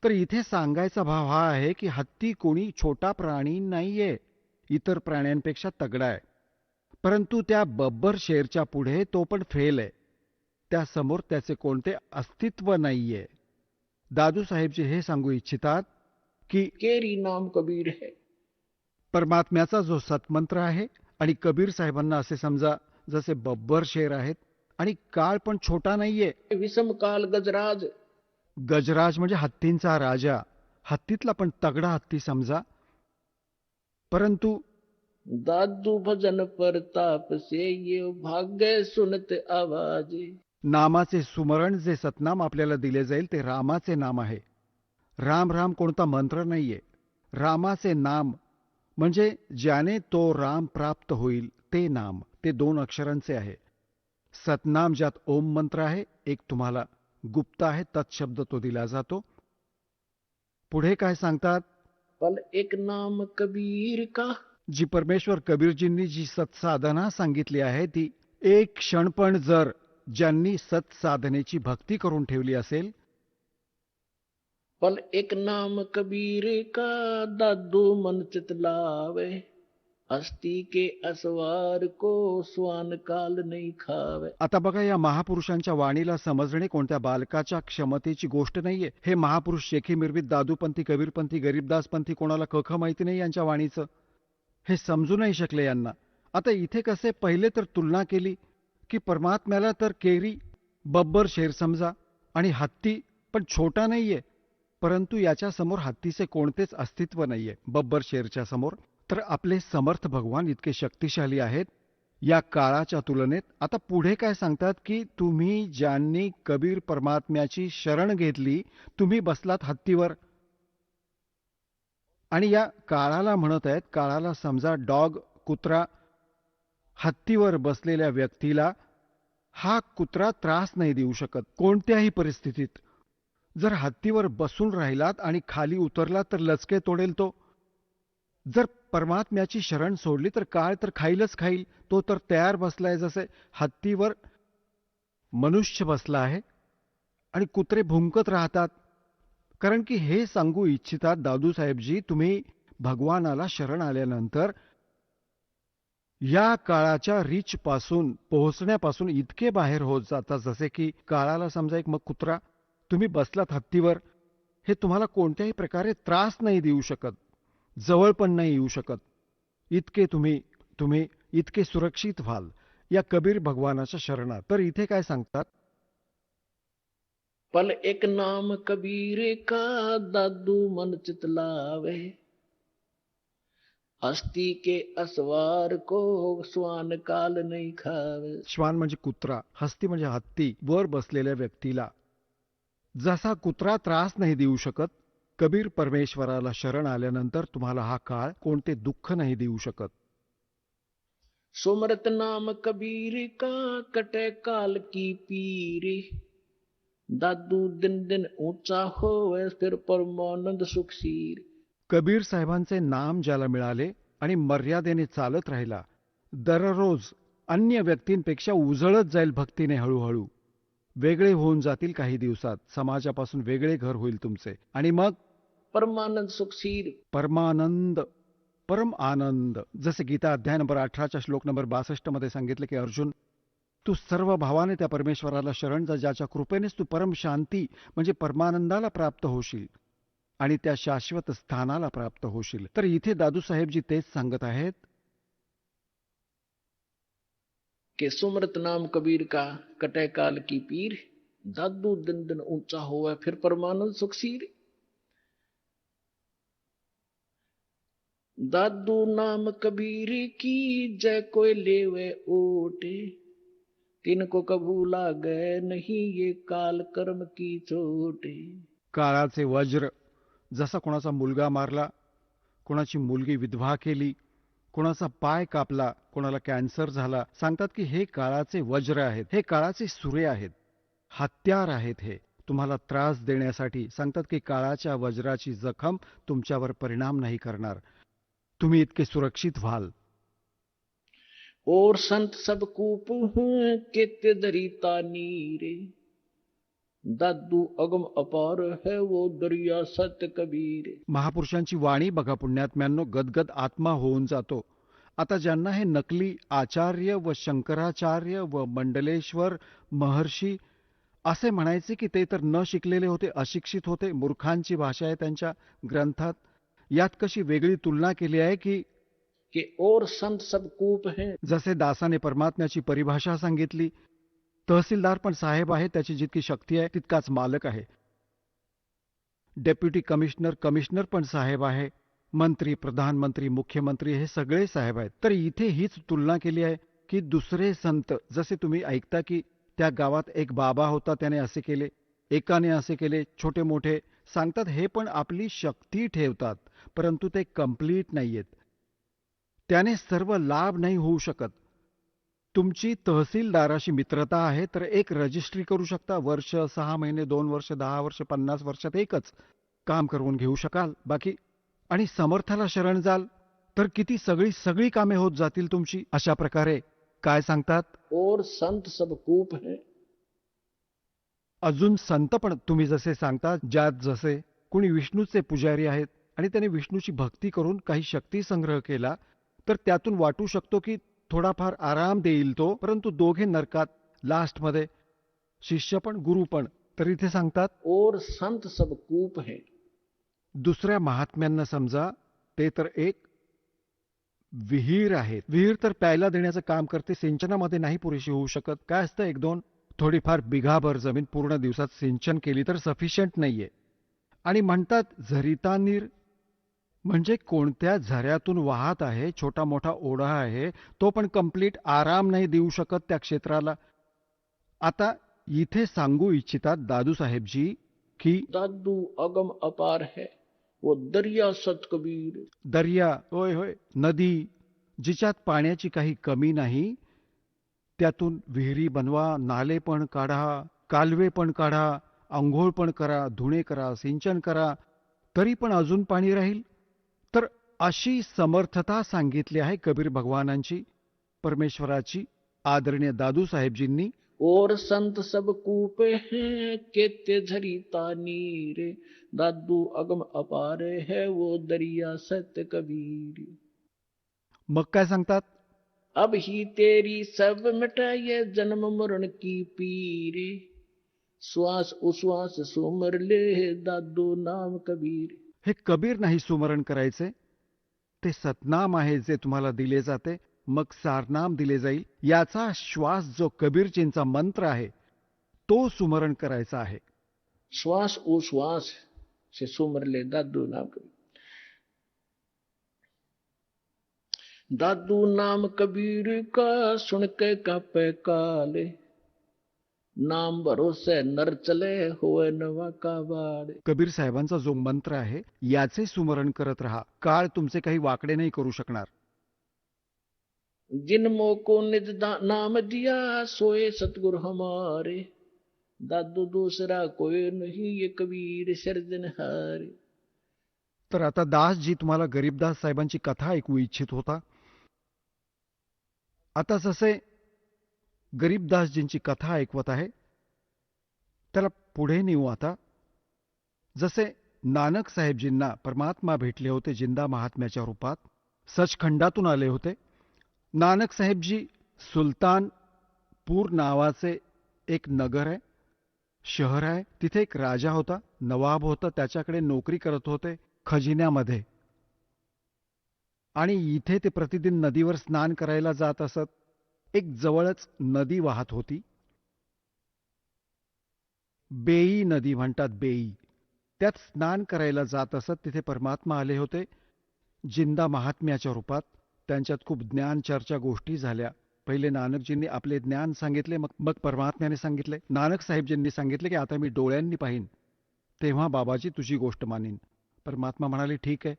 तर इथे सांगायचा भाव हा आहे की हत्ती कोणी छोटा प्राणी नाहीये, इतर प्राण्यांपेक्षा तगडा आहे. परंतु त्या बब्बर शेरच्या पुढे तो पण फेल आहे. त्यासमोर त्याचे कोणते अस्तित्व नाहीये. दादू साहेबजी हे सांगू इच्छितात की केरी नाम कबीर है। परमात्म्याचा जो सत्मंत्र आहे, आणि कबीर साहेबांना असे समजा जसे बब्बर शेर आहेत, आणि काळ पण छोटा नाहीये. विषम काल गजराज। गजराज म्हणजे हत्तींचा राजा, हत्तीतला पण तगडा हत्ती समजा. परंतु दादू भजन प्रताप से ये भाग्य सुनत आवाज। नामाचे सुमरण, जे सतनाम आपल्याला दिले जाईल ते रामाचे नाम आहे. राम राम कोणता मंत्र नाहीये. रामाचे नाम म्हणजे ज्याने तो राम प्राप्त होईल ते नाम, ते 2 अक्षरांचे आहे. सतनाम ज्यात ओम मंत्र आहे, एक तुम्हाला गुप्त आहे, तत्शब्द तो दिला जातो. पुढे काय सांगतात? पल एक नाम कबीर का। जी परमेश्वर कबीरजींनी जी सत्साधना सांगितली आहे, ती एक क्षण पण जर ज्यांनी सत्साधनेची भक्ती करून ठेवली असेल, पल एक नाम कबीर का, दादू मन चित लावे। अस्थि के असवार को स्वान काल नहीं खावे। आता बघा, या महापुरुषांच्या वाणीला समजणे कोणत्या बालकाच्या क्षमतेची गोष्ट नाहीये. हे महापुरुष शेखी मिरवीत दादूपंथी, कबीरपंथी, गरीबदासपंथी, कोणाला कख माहिती नाही यांच्या वाणीचं, हे समजू नाही शकले यांना. आता इथे कसे पहिले तर तुलना केली की परमात्म्याला तर केरी बब्बर शेर समजा, आणि हत्ती पण छोटा नाहीये, परंतु याच्या समोर हत्तीचे कोणतेच अस्तित्व नाहीये बब्बर शेरच्या समोर. तर आपले समर्थ भगवान इतके शक्तिशाली आहेत या काळाच्या तुलनेत. आता पुढे काय सांगतात की तुम्ही ज्यांनी कबीर परमात्म्याची शरण घेतली, तुम्ही बसलात हत्तीवर. आणि या काळाला म्हणत आहेत, काळाला समजा डॉग, कुत्रा. हत्तीवर बसलेल्या व्यक्तीला हा कुत्रा त्रास नाही देऊ शकत कोणत्याही परिस्थितीत. जर हत्तीवर बसून राहिलात आणि खाली उतरलात तर लचके तोडेल तो. जर परमात्म्याची शरण सोडली तर काळ तर खाईलच खाईल. तो तर तयार बसलाय, जसे हत्तीवर मनुष्य बसला आहे आणि कुत्रे भुंकत राहतात. कारण की हे सांगू इच्छितात दादूसाहेबजी, तुम्ही भगवानाला शरण आल्यानंतर या काळाच्या रीच पासून पोहोचण्यापासून इतके बाहेर होत जातात, जसे की काळाला समजा एक मग कुत्रा, तुम्ही बसलात हत्तीवर, हे तुम्हाला कोणत्याही प्रकारे त्रास नाही देऊ शकत, जवळ पण नाही येऊ शकत. इतके तुम्ही तुम्ही इतके सुरक्षित व्हाल या कबीर भगवानाच्या शरणात. तर इथे काय सांगतात, पल एक नाम कबीर का, दादू मन चित लावे, हस्ती के असवार को, स्वान काल नहीं खावे. श्वान म्हणजे कुत्रा, हस्ती म्हणजे हत्ती, वर बसलेल्या व्यक्तीला जसा कुत्रा त्रास नाही देऊ शकत, कबीर परमेश्वराला शरण आल्यानंतर तुम्हाला हा काळ कोणते दुःख नाही देऊ शकत. सुमरत नाम कबीर का, कटे काल की पीरे, दादू दिन दिन ऊंचा होवे, फिर परमानंद सुखसीर. कबीर साहेबांचे नाम ज्याला मिळाले आणि मर्यादेने चालत राहिला, दररोज अन्य व्यक्तींपेक्षा उजळत जाईल भक्तीने, हळूहळू वेगळे होऊन जातील. काही दिवसात समाजापासून वेगळे घर होईल तुमचे, आणि मग परमानंद सुखसीर. परमानंद, परम आनंद. जसे गीता अध्याय नंबर 18 श्लोक नंबर 62 मध्ये सांगितले की अर्जुन, तू सर्व भावाने त्या परमेश्वराला शरण जा, ज्याच्या कृपेनेच तू परम शांती म्हणजे परमानंदाला प्राप्त होशील आणि त्या शाश्वत स्थानाला प्राप्त होशील. तर इथे दादूसाहेबजी तेच सांगत आहेत. के सुमरत नाम कबीर का, कटे काल की पीर, दादू दिन दिन ऊंचा होवे, फिर परमानंद सुखसीर. दादू नाम कबीर की, जय कोई लेवे ओटे, तिनको कबू लागे नहीं, ये काल कर्म की चोटे. काळाचे वज्र, जसा कोणाचा मुलगा मारला, कोणाची मुलगी विधवा केली, कोणाचा पाय कापला, कोणाला कॅन्सर झाला, सांगतात की हे काळाचे वज्र आहेत, हे काळाचे सुरे आहेत, हत्यार आहेत. हे तुम्हाला त्रास देण्यासाठी सांगतात की काळाच्या वज्राची जखम तुमच्यावर परिणाम नाही करणार, तुम्ही इतके सुरक्षित व्हाल. और संत सब कूप हैं, केते दरिता नीरे, दादू अगम अपार है, वो दरिया सत कबीर. महापुरुषांची वाणी बघा पुण्यात्म्यांनो, गदगद आत्मा होऊन जातो. आता ज्यांना हे नकली आचार्य व शंकराचार्य व मंडलेश्वर महर्षी असे म्हणायचे की ते तर न शिकलेले होते, अशिक्षित होते, मूर्खांची भाषा आहे त्यांच्या ग्रंथात, यात कशी वेगळी तुलना केली आहे की के और संत सब कूप हैं. जसे दासाने परमात्म्याची परिभाषा सांगितली, तहसीलदार पण साहेब आहे, त्याची जितकी शक्ती आहे तितकाच मालक आहे. डेप्युटी कमिशनर, कमिशनर पण साहेब आहे, मंत्री, प्रधानमंत्री, मुख्यमंत्री हे सगळे साहेब आहेत. तर इथे हीच तुलना केली आहे की दुसरे संत, जसे तुम्ही ऐकता की त्या गावात एक बाबा होता, त्याने असे केले, एकाने असे केले, छोटे मोठे सांगतात, हे पण आपली शक्ती ठेवतात, परंतु ते कंप्लीट नाहीयेत, त्याने सर्व लाभ नाही होऊ शकत. तुमची तहसीलदाराशी मित्रता आहे तर एक रजिस्ट्री करू शकता, वर्ष, 6 महिने, 2 वर्ष, 10 वर्ष, 50 वर्षात एकच काम करून घेऊ शकाल बाकी. आणि समर्थाला शरण जाल तर किती सगळी कामे होत जातील तुमची. अशा प्रकारे काय सांगतात, और संत सब कूप हैं. अजून संत पण तुम्ही जसे सांगता, ज्यात जसे कुणी विष्णूचे पुजारी आहेत आणि त्याने विष्णूची भक्ती करून काही शक्ती संग्रह केला, तर त्यातून वाटू शकतो की थोडाफार आराम देईल तो, परंतु दोघे नरकात लास्टमध्ये, शिष्य पण गुरु पण. तर इथे सांगतात, और संत सब कूप हैं. दुसऱ्या महात्म्यांना समजा, ते तर एक विहीर आहे. विहीर तर प्यायला देण्याचं काम करते, सिंचनामध्ये नाही पुरेशी होऊ शकत. काय असतं, 1-2 थोडीफार बिघाभर जमीन पूर्ण दिवसात सिंचन केली तर सफिशियंट नाहीये. आणि म्हणतात झरिता नीर, म्हणजे कोणत्या झऱ्यातून वाहत आहे, छोटा मोठा ओढा आहे, तो पण कंप्लीट आराम नाही देऊ शकत त्या क्षेत्राला. आता इथे सांगू इच्छितात दादूसाहेबजी की दादू अगम अपार है, वो दरिया सत कबीर. दर्या, होय होय, नदी, जिच्यात पाण्याची काही कमी नाही, त्यातून विहिरी बनवा, नाले पण काढा, कालवे पण काढा, अंघोळ पण करा, धुणे करा, सिंचन करा, तरी पण अजून पाणी राहील. तर अशी समर्थता सांगितली आहे कबीर भगवानांची, परमेश्वराची आदरणीय दादू साहेबजींनी. और संत सब कूपे हैं केते झरी तानी रे, दादू अगम अपार है वो दरिया सत्य कबीर. मग काय सांगतात? अब ही तेरी सब मिटाए जन्म मरण की पीरे, श्वास उश्वास सुमर ले दादू नाम कबीर. हे कबीर नाही सुमरण करायचे, ते सतनाम आहे जे तुम्हाला दिले जाते, मग सारनाम दिले जाईल. याचा श्वास जो कबीरजींचा मंत्र आहे तो सुमरण करायचा आहे. श्वास उश्वास से सुमर ले दादू नाम कबीर. दादू नाम कबीर का सुन के कापे काले, नाम भरोसे नर चले होए नवा का बाड़े. कबीर साहेबांचा जो मंत्र आहे याचे सुमरण करत राहा. काळ तुमचे काही वाकडे नाही करू शकणार. जिन को निज नाम दिया सोए सतगुरु हमारे, दादू दूसरा कोई नहीं ये कबीर सर्जनहारे. तर आता दासजी तुम्हाला गरीबदास साहेबांची कथा ऐकू इच्छित होता. आता जसे गरीबदासजींची कथा ऐकवत आहे त्याला पुढे नेऊ. आता जसे नानक साहेबजींना परमात्मा भेटले होते जिंदा महात्म्याच्या रूपात, सचखंडातून आले होते. नानक साहेबजी सुलतानपूर नावाचे एक नगर आहे, शहर आहे. तिथे एक राजा होता, नवाब होता, त्याच्याकडे नोकरी करत होते खजिन्यामध्ये. आणि इथे ते प्रतिदिन नदीवर स्नान करायला जात असत. एक जवळच नदी वाहत होती, बेई नदी म्हणतात, बेई. त्यात स्नान करायला जात असत. तिथे परमात्मा आले होते जिंदा महात्म्याच्या रूपात. त्यांच्यात खूप ज्ञान चर्चा गोष्टी झाल्या. पहिले नानकजींनी आपले ज्ञान सांगितले, मग परमात्म्याने सांगितले. नानक साहेबजींनी सांगितले की आता मी डोळ्यांनी पाहीन, तेव्हा बाबाजी तुझी गोष्ट मानीन. परमात्मा म्हणाले ठीक आहे.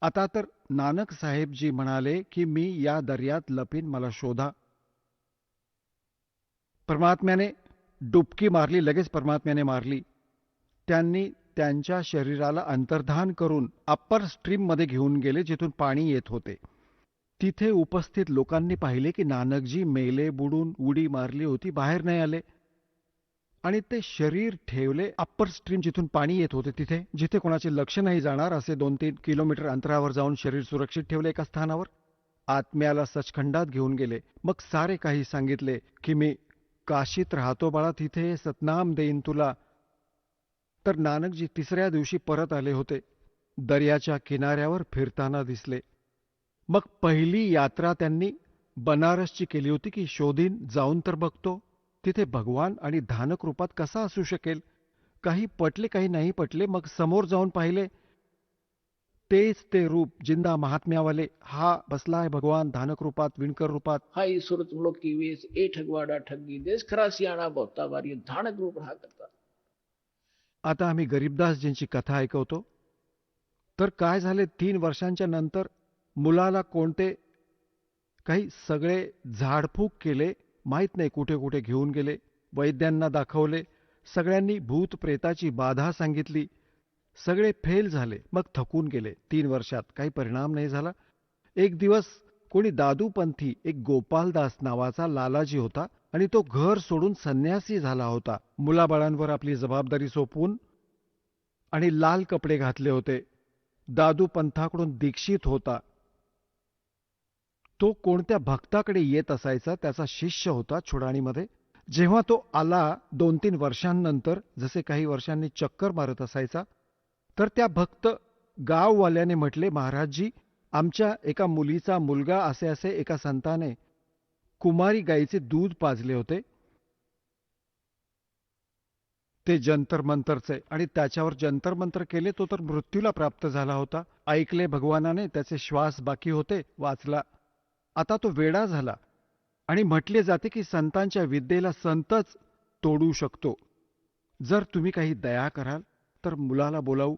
आता तर नानक साहेबजी म्हणाले की मी या दर्यात लपीन, मला शोधा. परमात्म्याने डुबकी मारली, लगेच परमात्म्याने मारली. त्यांनी त्यांच्या शरीराला अंतर्धान करून अप्पर स्ट्रीम मध्ये घेऊन गेले जिथून पाणी येत होते. तिथे उपस्थित लोकांनी पाहिले की नानकजी मेले, बुडून उडी मारली होती, बाहेर नाही आले. आणि ते शरीर ठेवले अप्पर स्ट्रीम जिथून पाणी येत होते तिथे, जिथे कोणाचे लक्ष नाही जाणार असे 2-3 किलोमीटर अंतरावर जाऊन शरीर सुरक्षित ठेवले एका स्थानावर. आत्म्याला सचखंडात घेऊन गेले. मग सारे काही सांगितले की मी काशीत राहतो बाळा, तिथे सतनाम देईन तुला. तर नानकजी तिसऱ्या दिवशी परत आले होते. दर्याच्या किनाऱ्यावर फिरताना दिसले. मग पहिली यात्रा त्यांनी बनारसची केली होती की शोधीन, जाऊन तर बघतो तिथे भगवान आणि धानक रूपात कसा असू शकेल. काही पटले, काही नाही पटले. मग समोर जाऊन पाहिले, तेच ते रूप जिंदा महात्म्यावाले. हा बसलाय भगवान धानक रूपात, विणकर रूपात. हाई सूरत मुल्क की वेश ए ठगवाड़ा ठगी देश, खरा सियाणा बहुता बारी धानक रूप रहा करता. आता आम्ही गरीबदासजींची कथा ऐकवतो. तर काय झाले, 3 वर्षांच्या नंतर मुलाला कोणते काही सगळे झाडफूक केले, माहीत नाही कुठे कुठे घेऊन गेले. वैद्यांना दाखवले, सगळ्यांनी भूत प्रेताची बाधा सांगितली. सगळे फेल झाले. मग थकून गेले. 3 वर्षात काही परिणाम नाही झाला. एक दिवस कोणी दादूपंथी, एक गोपालदास नावाचा लालाजी होता आणि तो घर सोडून संन्यासी झाला होता. मुलाबाळांवर आपली जबाबदारी सोपवून आणि लाल कपडे घातले होते. दादूपंथाकडून दीक्षित होता. तो कोणत्या भक्ताकडे येत असायचा, त्याचा शिष्य होता छुडाणीमध्ये. जेव्हा तो आला 2-3 वर्षांनंतर, जसे काही वर्षांनी चक्कर मारत असायचा, तर त्या भक्त गाववाल्याने म्हटले, महाराजजी, आमच्या एका मुलीचा मुलगा असे असे एका संताने कुमारी गाईचे दूध पाजले होते, ते जंतर मंतरचे, आणि त्याच्यावर जंतर मंतर केले, तो तर मृत्यूला प्राप्त झाला होता. ऐकले भगवानाने, त्याचे श्वास बाकी होते, वाचला. आता तो वेडा झाला. आणि म्हटले जाते की संतांच्या विद्येला संतच तोडू शकतो. जर तुम्ही काही दया कराल तर मुलाला बोलावू.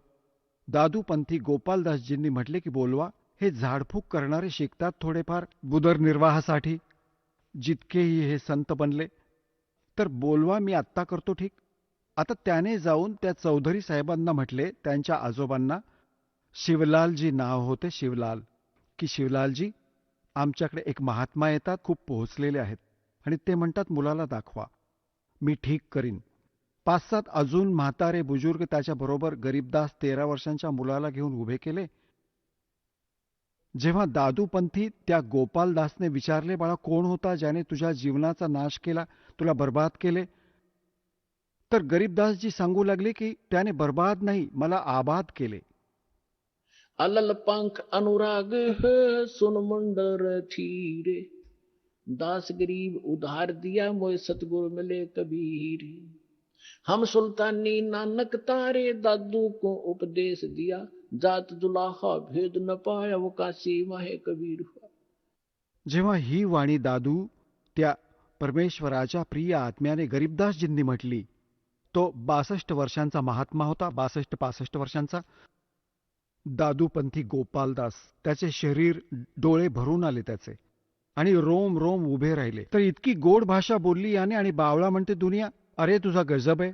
दादूपंथी गोपालदासजींनी म्हटले की बोलवा. हे झाडफूक करणारे शिकतात थोडेफार उदरनिर्वाहासाठी, जितकेही हे संत बनले. तर बोलवा, मी आत्ता करतो. ठीक. आता त्याने जाऊन त्या चौधरी साहेबांना म्हटले, त्यांच्या आजोबांना, शिवलालजी नाव होते, शिवलाल. की शिवलालजी, आमच्याकडे एक महात्मा येतात, खूप पोहोचलेले आहेत, आणि ते म्हणतात मुलाला दाखवा, मी ठीक करीन. 5-7 अजून म्हातारे बुजुर्ग त्याच्याबरोबर गरीबदास 13 वर्षांच्या मुलाला घेऊन उभे केले. जेव्हा दादूपंथी त्या गोपालदासने विचारले, बाळा कोण होता ज्याने तुझ्या जीवनाचा नाश केला, तुला बर्बाद केले, तर गरीबदासजी सांगू लागले की त्याने बर्बाद नाही, मला आबाद केले. अलल पंख अनुराग है सुन मुंडर थीरे, दास गरीब उधार दिया मोय सतगुरु मिले कबीर। हम सुल्तानी नानक तारे, दादू को उपदेश दिया, जात जुलाहा भेद न पाया, वो काशी माहे कबीर हुआ। जेव्हा ही वाणी दादू त्या परमेश्वराच्या प्रिय आत्म्याने गरीबदासजींनी म्हटली, तो 62 वर्षांचा महात्मा होता, 62-65 वर्षांचा. दादूपंथी गोपालदास, त्याचे शरीर, डोळे भरून आले त्याचे, आणि रोम रोम उभे राहिले. तर इतकी गोड भाषा बोलली याने, आणि बावळा म्हणते दुनिया, अरे तुझा गजब आहे.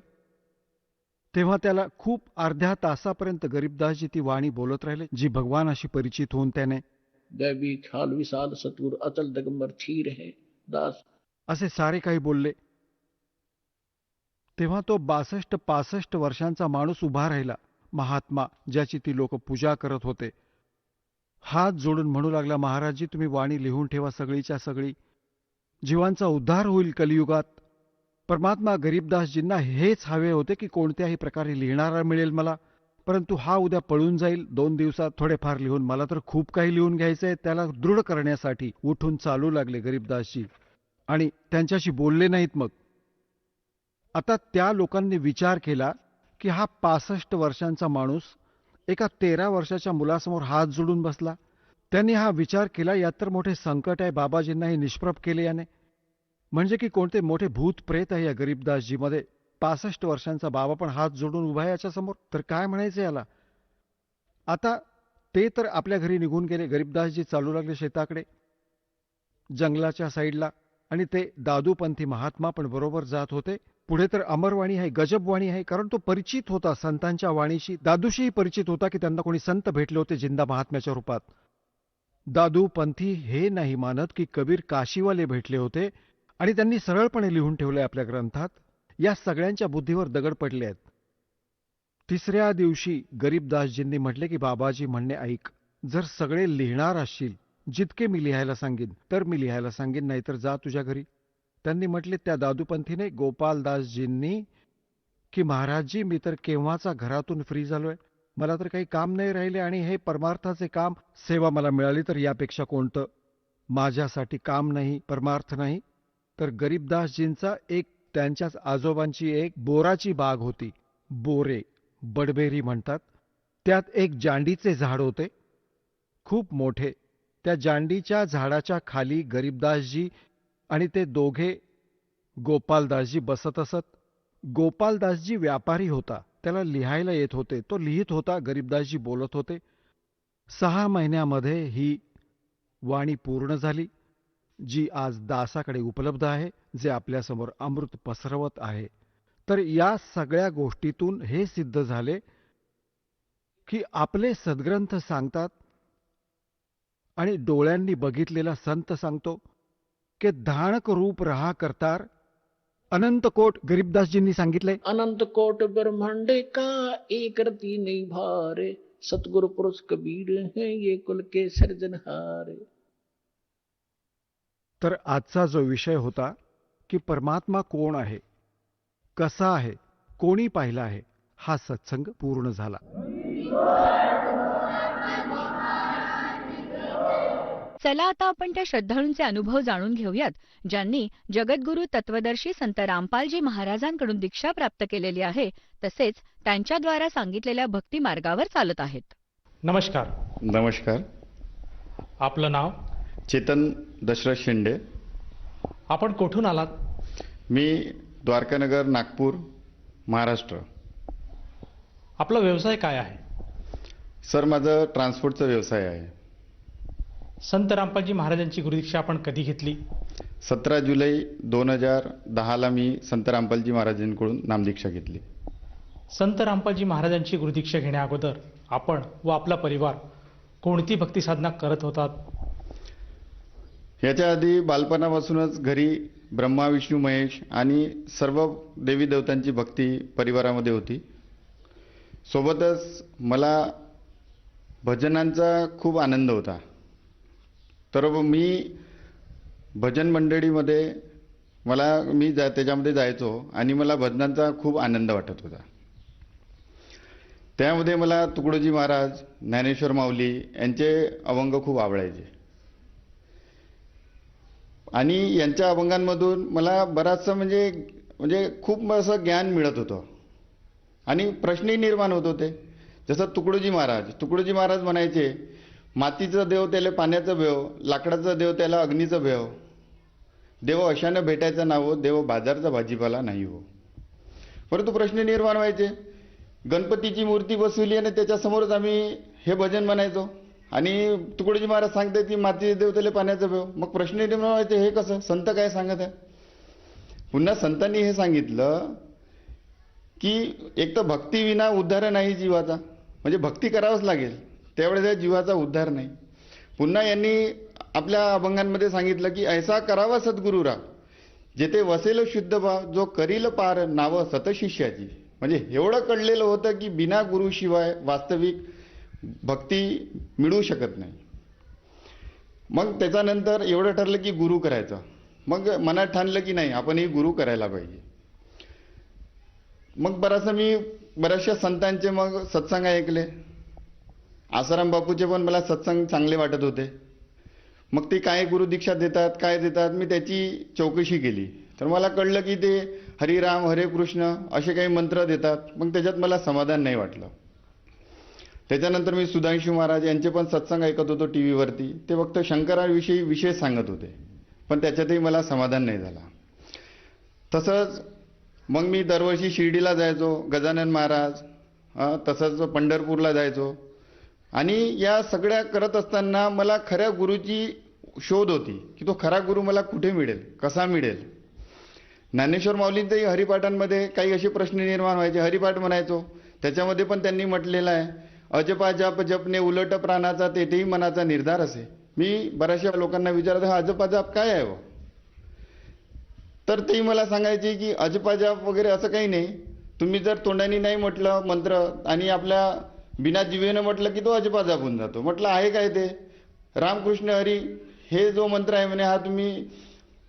तेव्हा त्याला खूप अर्ध्या तासापर्यंत गरीबदासजी ती वाणी बोलत राहिले, जी भगवानाशी परिचित होऊन त्याने दैवी ख्याल विशाल सतगुर अचल दिगंबर थीर है दास, असे सारे काही बोलले. तेव्हा तो 62-65 वर्षांचा माणूस उभा राहिला, महात्मा, ज्याची ती लोक पूजा करत होते. हात जोडून म्हणू लागला, महाराजजी तुम्ही वाणी लिहून ठेवा, सगळीच्या सगळी, जीवांचा उद्धार होईल कलियुगात. परमात्मा गरीबदासजींना हेच हवे होते की कोणत्याही प्रकारे लिहिणारा मिळेल मला, परंतु हा उद्या पळून जाईल, 2 दिवसात थोडेफार लिहून, मला तर खूप काही लिहून घ्यायचंय. त्याला दृढ करण्यासाठी उठून चालू लागले गरीबदासजी, आणि त्यांच्याशी बोलले नाहीत. मग आता त्या लोकांनी विचार केला की हा 65 वर्षांचा माणूस एका 13 वर्षाच्या मुलासमोर हात जोडून बसला. त्यांनी हा विचार केला, यात तर मोठे संकट आहे, बाबाजींनाही निष्प्रभ केले याने. म्हणजे की कोणते मोठे भूत प्रेत आहे या गरीबदासजीमध्ये. 65 वर्षांचा बाबा पण हात जोडून उभा आहे याच्यासमोर, तर काय म्हणायचं याला. आता ते तर आपल्या घरी निघून गेले. गरीबदासजी चालू लागले शेताकडे, जंगलाच्या साईडला, आणि ते दादूपंथी महात्मा पण बरोबर जात होते. पुढे तर अमरवाणी आहे, गजबवाणी आहे, कारण तो परिचित होता संतांच्या वाणीशी. दादूशीही परिचित होता की त्यांना कोणी संत भेटले होते जिंदा महात्म्याच्या रूपात. दादूपंथी हे नाही मानत की कबीर काशीवाले भेटले होते, आणि त्यांनी सरळपणे लिहून ठेवलंय आपल्या ग्रंथात. या सगळ्यांच्या बुद्धीवर दगड पडले आहेत. 3ऱ्या दिवशी गरीबदासजींनी म्हटले की बाबाजी म्हणणे ऐक, जर सगळे लिहिणार असशील, जितके मी लिहायला सांगेन तर मी लिहायला सांगेन, नाहीतर जा तुझ्या घरी. त्यांनी म्हटले त्या दादूपंथीने गोपालदासजींनी की महाराजजी मी तर केव्हाचा घरातून फ्री झालोय, मला तर काही काम नाही राहिले, आणि हे परमार्थाचे काम, सेवा मला मिळाली तर यापेक्षा कोणतं. माझ्यासाठी काम नाही, परमार्थ नाही. तर गरीबदासजींचा एक, त्यांच्याच आजोबांची एक बोराची बाग होती, बोरे, बडबेरी म्हणतात. त्यात एक जांडीचे झाड होते, खूप मोठे. त्या जांडीच्या झाडाच्या खाली गरीबदासजी आणि ते दोघे गोपालदासजी बसत असत. गोपालदासजी व्यापारी होता, त्याला लिहायला येत होते, तो लिहित होता, गरीबदासजी बोलत होते. 6 महिन्यामध्ये ही वाणी पूर्ण झाली, जी आज दासाकडे उपलब्ध आहे, जे आपल्यासमोर अमृत पसरवत आहे. तर या सगळ्या गोष्टीतून हे सिद्ध झाले की आपले सद्ग्रंथ सांगतात, आणि डोळ्यांनी बघितलेला संत सांगतो की धाणक रूप रहा करतार. अनंत कोट गरीबदासजींनी सांगितले, अनंत कोट ब्रह्मांडे का एक रति नहीं भारे, सतगुरु पुरुष कबीर है ये कुल के सर्जनहारे. तर आजचा जो विषय होता की परमात्मा कोण आहे, कसा आहे, कोणी पाहिला आहे, हा सत्संग पूर्ण झाला. चला आता आपण त्या श्रद्धाळूंचे अनुभव जाणून घेऊयात, ज्यांनी जगद्गुरू तत्वदर्शी संत रामपालजी महाराजांकडून दीक्षा प्राप्त केलेली आहे, तसेच त्यांच्याद्वारा सांगितलेल्या भक्ती मार्गावर चालत आहेत. नमस्कार. नमस्कार. आपलं नाव? चेतन दशरथ शेंडे. आपण कुठून आलात? मी द्वारकानगर, नागपूर, महाराष्ट्र. आपला व्यवसाय काय आहे? सर, माझं ट्रान्सपोर्टचा व्यवसाय आहे. संत रामपालजी महाराजांची गुरुदीक्षा आपण कधी घेतली? 17 जुलै 2010ला मी संत रामपालजी महाराजांकडून नामदीक्षा घेतली. संत रामपालजी महाराजांची गुरुदीक्षा घेण्या अगोदर आपण व आपला परिवार कोणती भक्ती साधना करत होतात? याच्या आधी बालपणापासूनच घरी ब्रह्मा विष्णू महेश आणि सर्व देवी देवतांची भक्ती परिवारामध्ये होती. सोबतच मला भजनांचा खूप आनंद होता. तर मी भजन मंडळीमध्ये त्याच्यामध्ये जायचो आणि मला भजनांचा खूप आनंद वाटत होता. त्यामध्ये मला तुकडोजी महाराज, ज्ञानेश्वर माऊली यांचे अभंग खूप आवडायचे आणि यांच्या अभंगांमधून मला बराचसा म्हणजे खूप असं ज्ञान मिळत होतं आणि प्रश्नही निर्माण होत होते. जसं तुकडोजी महाराज म्हणायचे, मातीचा देव त्याला पाण्याचं भेव, लाकडाचा देव त्याला अग्नीचं भेव, देव अशानं भेटायचं नाव, देव बाजारचा भाजीपाला नाही हो. परंतु प्रश्न निर्माण व्हायचे, गणपतीची मूर्ती बसवली आणि त्याच्यासमोरच आम्ही हे भजन म्हणायचो आणि तुकडोजी महाराज सांगतात की मातीचे देव त्याला पाण्याचं भेव. मग प्रश्न निर्माण व्हायचे, हे कसं, संत काय सांगत आहे? पुन्हा संतांनी हे सांगितलं की एक तर भक्तीविना उद्धार नाही जीवाचा, म्हणजे भक्ती करावंच लागेल, त्यावेळेस या जीवाचा उद्धार नाही. पुन्हा यांनी आपल्या अभंगांमध्ये सांगितलं की ऐसा करावा सद्गुरुरा, जेथे वसेल शुद्ध भाव, जो करील पार नाव सतशिष्याची. म्हणजे एवढं कळलेलं होतं की बिना गुरुशिवाय वास्तविक भक्ती मिळू शकत नाही. मग त्याच्यानंतर एवढं ठरलं की गुरु करायचं. मग मनात ठाणलं की नाही, आपणही गुरु करायला पाहिजे. मग बऱ्याचशा संतांचे मग सत्संग ऐकले. आसाराम बापूचे पण मला सत्संग चांगले वाटत होते. मग ते काय गुरुदीक्षा देतात, काय देतात, मी त्याची चौकशी केली. तर मला कळलं की ते हरिराम हरे कृष्ण असे काही मंत्र देतात. मग त्याच्यात मला समाधान नाही वाटलं. त्याच्यानंतर मी सुधांशू महाराज यांचे पण सत्संग ऐकत होतो टी व्हीवरती. ते फक्त शंकराविषयी विशेष सांगत होते, पण त्याच्यातही मला समाधान नाही झाला. तसंच मग मी दरवर्षी शिर्डीला जायचो, गजानन महाराज, तसंच पंढरपूरला जायचो आणि या सगळ्या करत असताना मला खऱ्या गुरुची शोध होती की तो खरा गुरु मला कुठे मिळेल, कसा मिळेल. ज्ञानेश्वर माऊलींच्याही हरिपाठांमध्ये काही असे प्रश्न निर्माण व्हायचे. हरिपाठ म्हणायचो, त्याच्यामध्ये पण त्यांनी म्हटलेलं आहे, अजपा जाप जपणे उलट प्राणाचा, तेथेही मनाचा निर्धार असे. मी बऱ्याचशा लोकांना विचारतो, हा अजपा जाप काय आहे? तर तेही मला सांगायचे की अजपा जाप वगैरे असं काही नाही. तुम्ही जर तोंडाने नाही म्हटलं मंत्र आणि आपल्या बिना जिवेनं म्हटलं की तो अजपा जाप होऊन जातो. म्हटलं आहे काय ते? रामकृष्ण हरी हे जो मंत्र आहे म्हणे, हा तुम्ही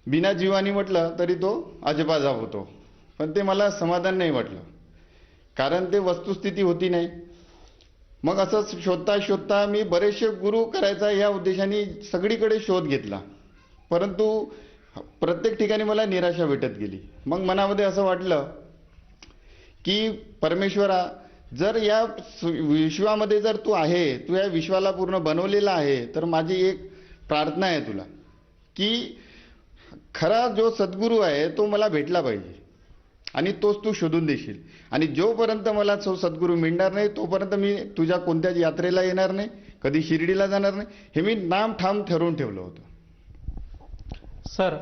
बिना जीवानी म्हटलं तरी तो अजपा जाप होतो. पण ते मला समाधान नाही वाटलं, कारण ते वस्तुस्थिती होती नाही. मग असंच शोधता मी बरेचसे गुरु करायचा या उद्देशाने सगळीकडे शोध घेतला, परंतु प्रत्येक ठिकाणी मला निराशा भेटत गेली. मग मनामध्ये असं वाटलं की परमेश्वरा, जर या विश्वामध्ये जर तू आहे, तू या विश्वाला पूर्ण बनवलेला आहे, तर माझी एक प्रार्थना आहे तुला की खरा जो सद्गुरू आहे तो मला भेटला पाहिजे आणि तोच तू शोधून देशील. आणि जोपर्यंत मला तो सद्गुरू मिळणार नाही तोपर्यंत मी तुझ्या कोणत्याच यात्रेला येणार नाही, कधी शिर्डीला जाणार नाही, हे मी नाम ठाम ठरवून ठेवलं होतं. सर,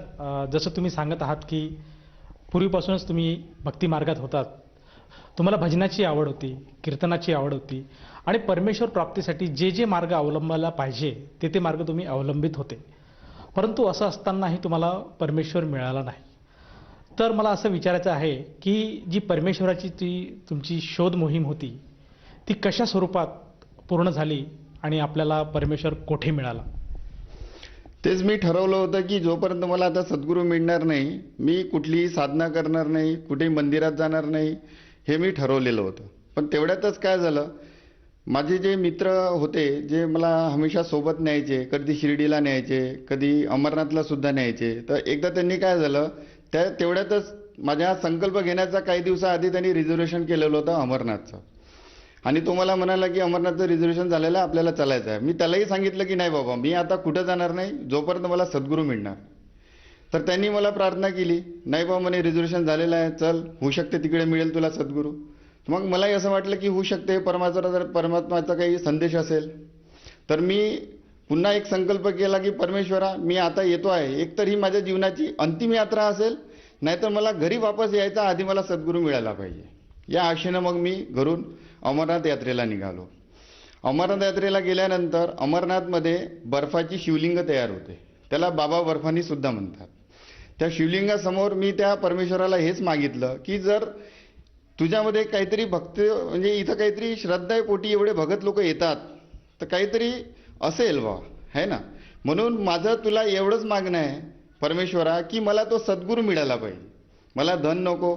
जसं तुम्ही सांगत आहात की पूर्वीपासूनच तुम्ही भक्ती मार्गात होतात, तुम्हाला भजनाची आवड होती, कीर्तनाची आवड होती आणि परमेश्वर प्राप्तीसाठी जे जे मार्ग अवलंबायला पाहिजे ते मार्ग तुम्ही अवलंबित होते. परंतु असं असतानाही तुम्हाला परमेश्वर मिळाला नाही. तर मला असं विचारायचं आहे की जी परमेश्वराची तुमची शोध मोहीम होती ती कशा स्वरूपात पूर्ण झाली आणि आपल्याला परमेश्वर कोठे मिळाला? तेच मी ठरवलं होतं की जोपर्यंत मला आता सद्गुरू मिळणार नाही, मी कुठलीही साधना करणार नाही, कुठेही मंदिरात जाणार नाही, हे मी ठरवलेलं होतं. पण तेवढ्यातच काय झालं, माझे जे मित्र होते जे मला हमेशा सोबत न्यायचे, कधी शिर्डीला न्यायचे, कधी अमरनाथला सुद्धा न्यायचे, तर एकदा त्यांनी काय झालं, तेवढ्यातच माझ्या संकल्प घेण्याचा काही दिवसाआधी त्यांनी रिझर्वेशन केलेलं होतं अमरनाथचं. आणि तो मला म्हणाला की अमरनाथचं रिझर्वेशन झालेलं आहे, आपल्याला चालायचं आहे. मी त्यालाही सांगितलं की नाही बाबा, मी आता कुठं जाणार नाही जोपर्यंत मला सद्गुरू मिळणार. तर त्यांनी मला प्रार्थना केली, नाही बाबा म्हणे रिझर्वेशन झालेलं आहे, चल, होऊ शकते तिकडे मिळेल तुला सद्गुरू. मग मलाही असं वाटलं की होऊ शकते, परमात्माचा काही संदेश असेल. तर मी पुन्हा एक संकल्प केला की परमेश्वरा, मी आता येतो आहे, एकतर ही माझ्या जीवनाची अंतिम यात्रा असेल, नाहीतर मला घरी वापस यायचा आधी मला सद्गुरू मिळाला पाहिजे. या आशेनं मग मी घरून अमरनाथ यात्रेला निघालो. अमरनाथ यात्रेला गेल्यानंतर अमरनाथमध्ये बर्फाची शिवलिंग तयार होते, त्याला बाबा बर्फानी सुद्धा म्हणतात. त्या शिवलिंगासमोर मी त्या परमेश्वराला हेच मागितलं की जर तुझ्यामध्ये काहीतरी भक्त, म्हणजे इथं काहीतरी श्रद्धापोटी एवढे भगत लोक येतात तर काहीतरी असेल बा, है ना. म्हणून माझं तुला एवढंच मागणं आहे परमेश्वरा की मला तो सद्गुरू मिळाला पाहिजे. मला धन नको,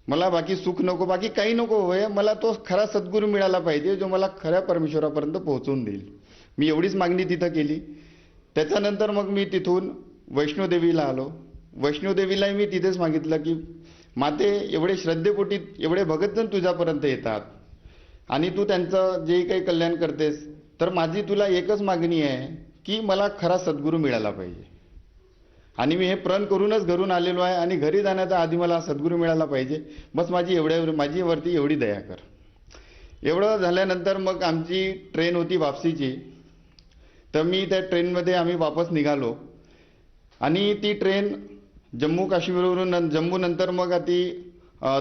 मला बाकी सुख नको, बाकी काही नको होय, मला तो खरा सद्गुरू मिळाला पाहिजे जो मला खऱ्या परमेश्वरापर्यंत पोहोचवून देईल. मी एवढीच मागणी तिथं केली. त्याच्यानंतर मग मी तिथून वैष्णोदेवीला आलो. वैष्णोदेवीलाही मी तिथेच मागितलं की माते एवढे श्रद्धेपोटी एवढे भगतजन तुझ्यापर्यंत येतात आणि तू त्यांचं जे काही कल्याण करतेस, तर माझी तुला एकच मागणी आहे की मला खरा सद्गुरू मिळाला पाहिजे. आणि मी हे प्रण करूनच घरून आलेलो आहे आणि घरी जाण्याच्या आधी मला सद्गुरू मिळाला पाहिजे. बस माझीवरती एवढी दया कर. एवढं झाल्यानंतर मग आमची ट्रेन होती वापसीची, तर मी त्या ट्रेनमध्ये आम्ही वापस निघालो आणि ती ट्रेन जम्मू काश्मीरवरून जम्मू नंतर मग ती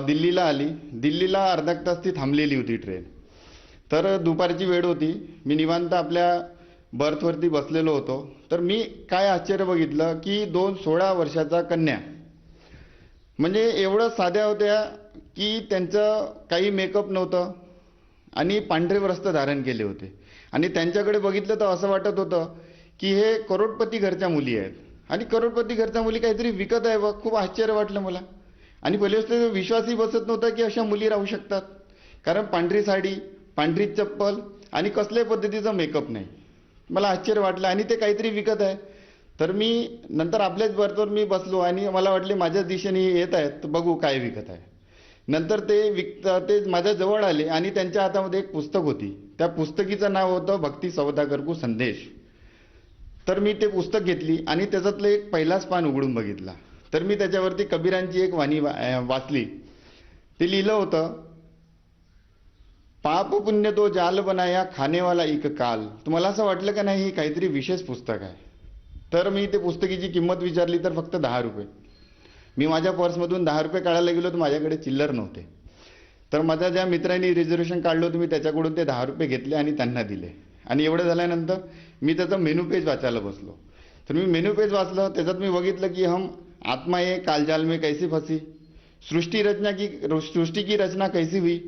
दिल्लीला आली. दिल्लीला अर्धा तास ती थांबलेली होती ट्रेन. तर दुपारची वेळ होती, मी निवांत आपल्या बर्थवरती बसलेलो होतो. तर मी काय आश्चर्य बघितलं की 16 वर्षाचा कन्या, म्हणजे एवढं साध्या होत्या की त्यांचं काही मेकअप नव्हतं आणि पांढरे वस्त्र धारण केले होते. आणि त्यांच्याकडे बघितलं तर असं वाटत होतं की हे करोडपती घरच्या मुली आहेत आणि करोडपती घरच्या मुली काहीतरी विकत आहे. खूप आश्चर्य वाटलं मला. आणि पहिली गोष्ट विश्वासही बसत नव्हता की अशा मुली राहू शकतात, कारण पांढरी साडी, पांढरी चप्पल आणि कसल्याही पद्धतीचा मेकअप नाही. मला आश्चर्य वाटलं आणि ते काहीतरी विकत आहे. तर मी नंतर आपल्याच बर्थवर मी बसलो आणि मला वाटले माझ्याच दिशेने येत आहेत, तर बघू काय विकत आहे. नंतर ते माझ्या जवळ आले आणि त्यांच्या हातामध्ये एक पुस्तक होती. त्या पुस्तकीचं नाव होतं भक्ती सौदागर को संदेश. तर मी ते पुस्तक घेतली आणि त्याच्यातलं एक पहिलाच पान उघडून बघितला. तर मी त्याच्यावरती कबीरांची एक वाणी वाचली. ते लिहिलं होतं, पाप पुण्य तो जाल बनाया खानेवाला एक काल. तुम्हाला असं वाटलं का नाही ही काहीतरी विशेष पुस्तक आहे. तर मी ते पुस्तकीची किंमत विचारली तर फक्त 10 रुपये. मी माझ्या पर्समधून 10 रुपये काढायला गेलो तर माझ्याकडे चिल्लर नव्हते. तर माझ्या ज्या मित्रांनी रिझर्वेशन काढलं होतं मी त्याच्याकडून ते 10 रुपये घेतले आणि त्यांना दिले. आणि एवढं झाल्यानंतर मी त्याचं मेनू पेज वाचायला बसलो. तर मी मेनू पेज वाचलं, त्याच्यात मी बघितलं की हम आत्मा ये कालजाल में कैसी फंसी, सृष्टि की रचना कैसी हुई,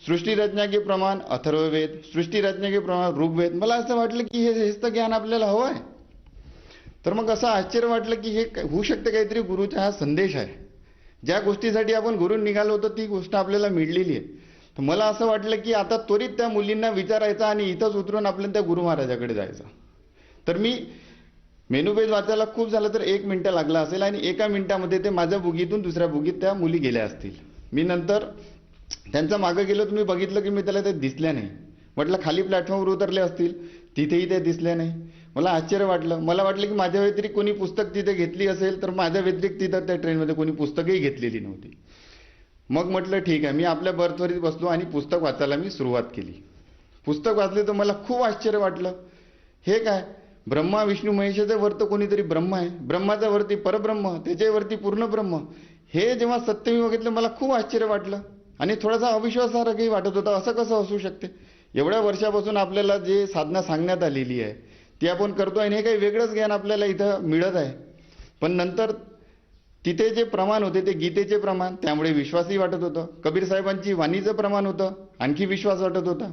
सृष्टी रचना के प्रमाण अथर्ववेद, सृष्टी रचना के प्रमाण ऋग्वेद. मला असं वाटलं की हेच तर ज्ञान आपल्याला हवं आहे. तर मग असं आश्चर्य वाटलं की हे होऊ शकते काहीतरी गुरुचा हा संदेश आहे. ज्या गोष्टीसाठी आपण घरून निघालो होतो ती गोष्ट आपल्याला मिळलेली आहे. तर मला असं वाटलं की आता त्वरित त्या मुलींना विचारायचं आणि इथंच उतरून आपल्याला त्या गुरु महाराजाकडे जायचं. तर मी मेनू पेज वाचायला खूप झालं तर 1 मिनिट लागला असेल आणि 1 मिनिटामध्ये ते माझ्या बुगीतून दुसऱ्या बुगीत त्या मुली गेल्या असतील. मी नंतर त्यांच्या मागे गेलो तर मी बघितलं की मी त्याला ते दिसल्या नाही. म्हटलं खाली प्लॅटफॉर्मवर उतरले असतील, तिथेही ते दिसले नाही. मला आश्चर्य वाटलं. मला वाटलं की माझ्या व्यतिरिक्त कोणी पुस्तक तिथे घेतली असेल, तर माझ्या व्यतिरिक्त तिथं त्या ट्रेनमध्ये कोणी पुस्तकही घेतलेली नव्हती. मग म्हटलं ठीक आहे, मी आपल्या बर्थवरती बसलो आणि पुस्तक वाचायला मी सुरुवात केली. पुस्तक वाचले तर मला खूप आश्चर्य वाटलं. हे काय, ब्रह्मा विष्णू महेशाच्या वरती कोणीतरी ब्रह्म आहे, ब्रह्माच्या वरती परब्रह्म, त्याच्यावरती पूर्ण ब्रह्म. हे जेव्हा सत्य मी बघितलं मला खूप आश्चर्य वाटलं आणि थोडासा अविश्वासारखंही वाटत होता. असं कसं असू शकते? एवढ्या वर्षापासून आपल्याला जे साधना सांगण्यात आलेली आहे ती आपण करतोय आणि हे काही वेगळंच ज्ञान आपल्याला इथं मिळत आहे. पण नंतर तिथे जे प्रमाण होते ते गीतेचे प्रमाण, त्यामुळे विश्वासही वाटत होतं. कबीर साहेबांची वाणीचं प्रमाण होतं, आणखी विश्वास वाटत होता.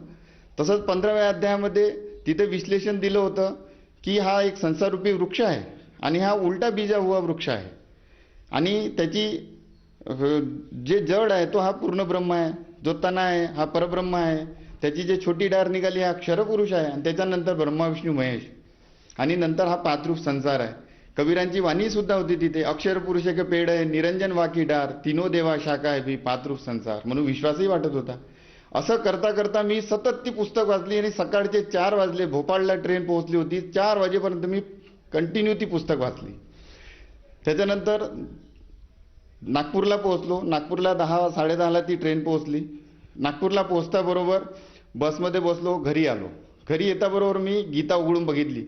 तसंच 15व्या अध्यायामध्ये तिथे विश्लेषण दिलं होतं की हा एक संसाररूपी वृक्ष आहे आणि हा उलटा बीजा हुआ वृक्ष आहे आणि त्याची जे जड आहे तो हा पूर्ण ब्रह्म आहे, जो तना आहे हा परब्रह्म आहे, त्याची जे छोटी डार निघाली हा क्षरपुरुष आहे आणि त्याच्यानंतर ब्रह्मा विष्णू महेश आणि नंतर हा 5 रूप संसार आहे. कबीरांची वाणी सुद्धा होती तिथे, अक्षर पुरुष के पेड़ आहे, निरंजन वाकी डार, तीनों देवा शाखा आहे भी 5 रूप संसार. म्हणून विश्वासही वाटत होता. असं करता करता मी सतत ती पुस्तक वाचली आणि सकाळचे 4 वाजले, भोपाळला ट्रेन पोहोचली होती. 4 वाजेपर्यंत मी कंटिन्यू ती पुस्तक वाचली. त्याच्यानंतर नागपूरला पोहोचलो. नागपूरला 10-10:30ला ती ट्रेन पोहोचली. नागपूरला पोहोचताबरोबर बसमध्ये बसलो, घरी आलो. घरी येताबरोबर मी गीता उघडून बघितली.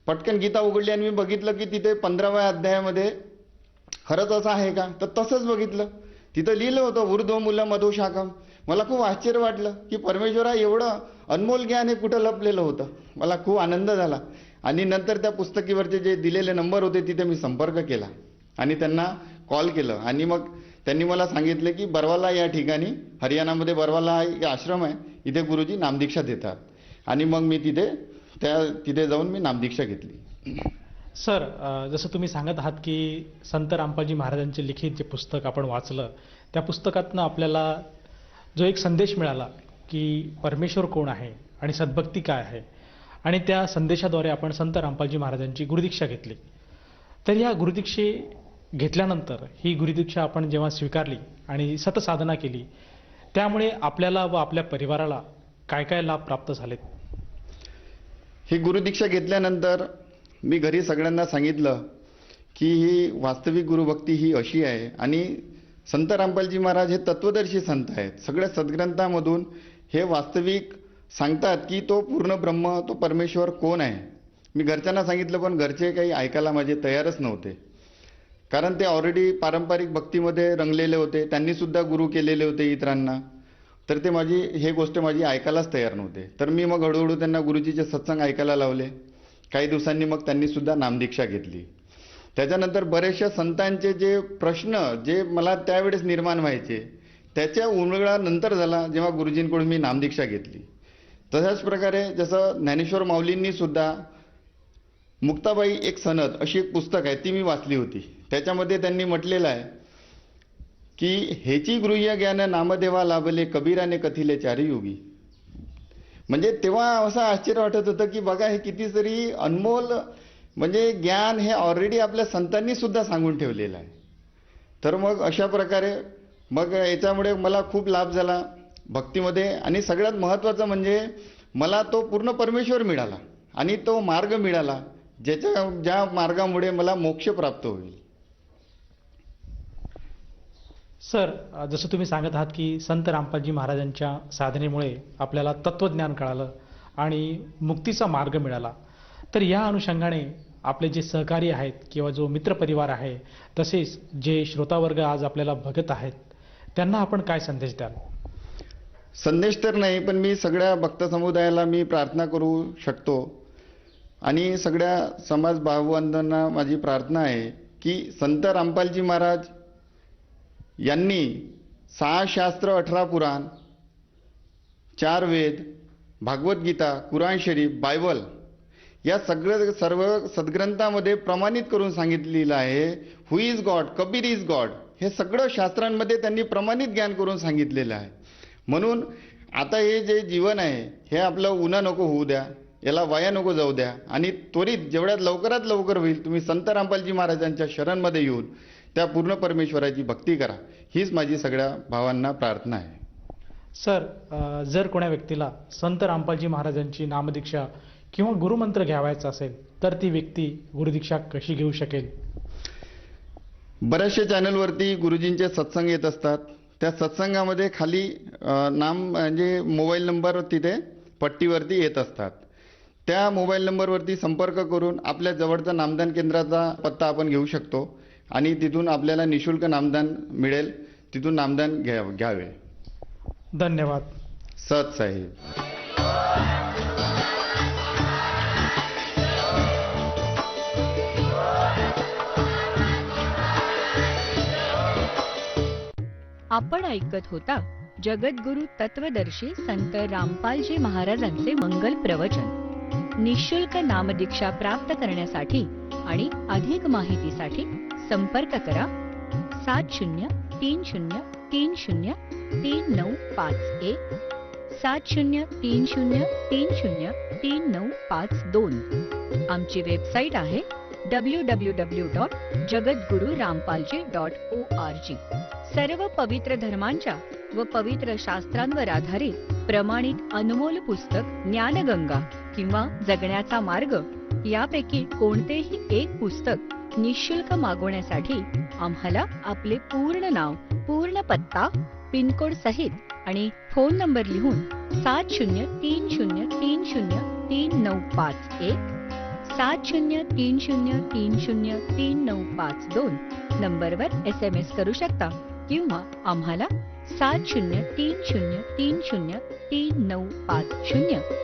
पटकन गीता उघडली आणि मी बघितलं की तिथे 15व्या अध्यायामध्ये खरंच असं आहे का? तर तसंच बघितलं. तिथं लिहिलं होतं ऊर्ध्व मूलम अधो शाखम. मला खूप आश्चर्य वाटलं की परमेश्वरा एवढं अनमोल ज्ञान हे कुठं लपलेलं होतं. मला खूप आनंद झाला आणि नंतर त्या पुस्तकीवरचे जे दिलेले नंबर होते तिथे मी संपर्क केला आणि त्यांना कॉल केलं आणि मग त्यांनी मला सांगितले की बरवाला या ठिकाणी, हरियाणामध्ये बरवाला हा एक आश्रम आहे, इथे गुरुजी नामदीक्षा देतात. आणि मग मी तिथे जाऊन मी नामदीक्षा घेतली. सर, जसं तुम्ही सांगत आहात की संत रामपालजी महाराजांचे लिखित जे पुस्तक आपण वाचलं, त्या पुस्तकातनं आपल्याला जो एक संदेश मिळाला की परमेश्वर कोण आहे आणि सद्भक्ती काय आहे, आणि त्या संदेशाद्वारे आपण संत रामपालजी महाराजांची गुरुदीक्षा घेतली. तर या गुरुदीक्षे घेतल्यानंतर ही गुरुदीक्षा आपण जेव्हा स्वीकारली आणि सतसाधना केली, त्यामुळे आपल्याला व आपल्या परिवाराला काय काय लाभ प्राप्त झालेत? ही गुरुदीक्षा घेतल्यानंतर मी घरी सगळ्यांना सांगितलं की ही वास्तविक गुरुभक्ती ही अशी आहे आणि संत रामपालजी महाराज हे तत्वदर्शी संत आहेत. सगळ्या सद्ग्रंथामधून हे वास्तविक सांगतात की तो पूर्ण ब्रह्म, तो परमेश्वर कोण आहे. मी घरच्यांना सांगितलं पण घरचे काही ऐकायला माझे तयारच नव्हते, कारण ते ऑलरेडी पारंपरिक भक्तीमध्ये रंगलेले होते, त्यांनी सुद्धा गुरु केलेले होते इतरांना. तर ते हे गोष्ट माझी ऐकायलाच तयार नव्हते. तर मी मग हळूहळू त्यांना गुरुजीचे सत्संग ऐकायला लावले. काही दिवसांनी मग त्यांनी सुद्धा नामदीक्षा घेतली. त्याच्यानंतर बरेचशा संतांचे जे प्रश्न जे मला त्यावेळेस निर्माण व्हायचे, त्याच्या उलगडानंतर झाला जेव्हा गुरुजींकडून मी नामदीक्षा घेतली. तशाच प्रकारे जसं ज्ञानेश्वर माऊलींनी सुद्धा मुक्ताबाई एक सनद अशी एक पुस्तक आहे, ती मी वाचली होती. त्याच्यामध्ये त्यांनी म्हटलेलं आहे की हेची गृह्य ज्ञान नामदेवा लाभले, कबीराने कथिले चारी युगी. म्हणजे तेव्हा असं आश्चर्य वाटत होतं की बघा हे कितीतरी अनमोल म्हणजे ज्ञान हे ऑलरेडी आपल्या संतांनी सुद्धा सांगून ठेवलेलं आहे. तर मग अशा प्रकारे मग याच्यामुळे मला खूप लाभ झाला भक्तीमध्ये. आणि सगळ्यात महत्त्वाचं म्हणजे मला तो पूर्ण परमेश्वर मिळाला आणि तो मार्ग मिळाला ज्या मार्गामुळे मला मोक्ष प्राप्त होईल. सर, जसं तुम्ही सांगत आहात की संत रामपालजी महाराजांच्या साधनेमुळे आपल्याला तत्वज्ञान कळालं आणि मुक्तीचा मार्ग मिळाला. तर या अनुषंगाने आपले जे सहकारी आहेत किंवा जो मित्रपरिवार आहे, तसेच जे श्रोतावर्ग आज आपल्याला बघत आहेत, त्यांना आपण काय संदेश द्याल? संदेश तर नाही, पण मी सगळ्या भक्त समुदायाला मी प्रार्थना करू शकतो आणि सगळ्या समाज बांधवांना माझी प्रार्थना आहे की संत रामपालजी महाराज यांनी 6 शास्त्र, 18 पुराण, 4 वेद, भागवत गीता, कुराण शरीफ, बायबल या सर्व सद्ग्रंथामध्ये प्रमाणित करून सांगितलेलं आहे who is God, Kabir is God. हे सगळं शास्त्रांमध्ये त्यांनी प्रमाणित ज्ञान करून सांगितलेलं आहे. म्हणून आता हे जे जीवन आहे हे आपलं उन्हा नको होऊ द्या, याला वाया नको जाऊ द्या आणि त्वरित जेवढ्यात लवकरात लवकर होईल तुम्ही संत रामपालजी महाराजांच्या शरणमध्ये येऊन त्या पूर्ण परमेश्वराची भक्ती करा, हीच माझी सगळ्या भावांना प्रार्थना आहे. सर, जर कोण्या व्यक्तीला संत रामपालजी महाराजांची नामदीक्षा किंवा गुरुमंत्र घ्यावायचा असेल तर ती व्यक्ती गुरुदीक्षा कशी घेऊ शकेल? बऱ्याचशा चॅनलवरती गुरुजींचे सत्संग येत असतात. त्या सत्संगामध्ये खाली नाम म्हणजे मोबाईल नंबर तिथे पट्टीवरती येत असतात. त्या मोबाईल नंबरवरती संपर्क करून आपल्या जवळचा नामदान केंद्राचा पत्ता आपण घेऊ शकतो आणि तिथून आपल्याला निशुल्क नामदान मिळेल, तिथून नामदान घ्यावे. धन्यवाद. सत साहेब. आपण ऐकत होता जगद्गुरु तत्वदर्शी संत रामपालजी महाराजांचे मंगल प्रवचन. निशुल्क नामदीक्षा प्राप्त करण्यासाठी आणि अधिक माहितीसाठी संपर्क करा 7030303951 7030303952. आमची वेबसाईट आहे www.jagadgururampalji.org. सर्व पवित्र धर्मांच्या व पवित्र शास्त्रांवर आधारित प्रमाणित अनमोल पुस्तक ज्ञानगंगा किंवा जगण्याचा मार्ग यापैकी कोणतेही एक पुस्तक निशुल्क मागवण्यासाठी आम्हाला आपले पूर्ण नाव, पूर्ण पत्ता, पिनकोड सहित आणि फोन नंबर लिहून 7030303951 7030303952 नंबरवर SMS करू शकता किंवा आम्हाला 7030303950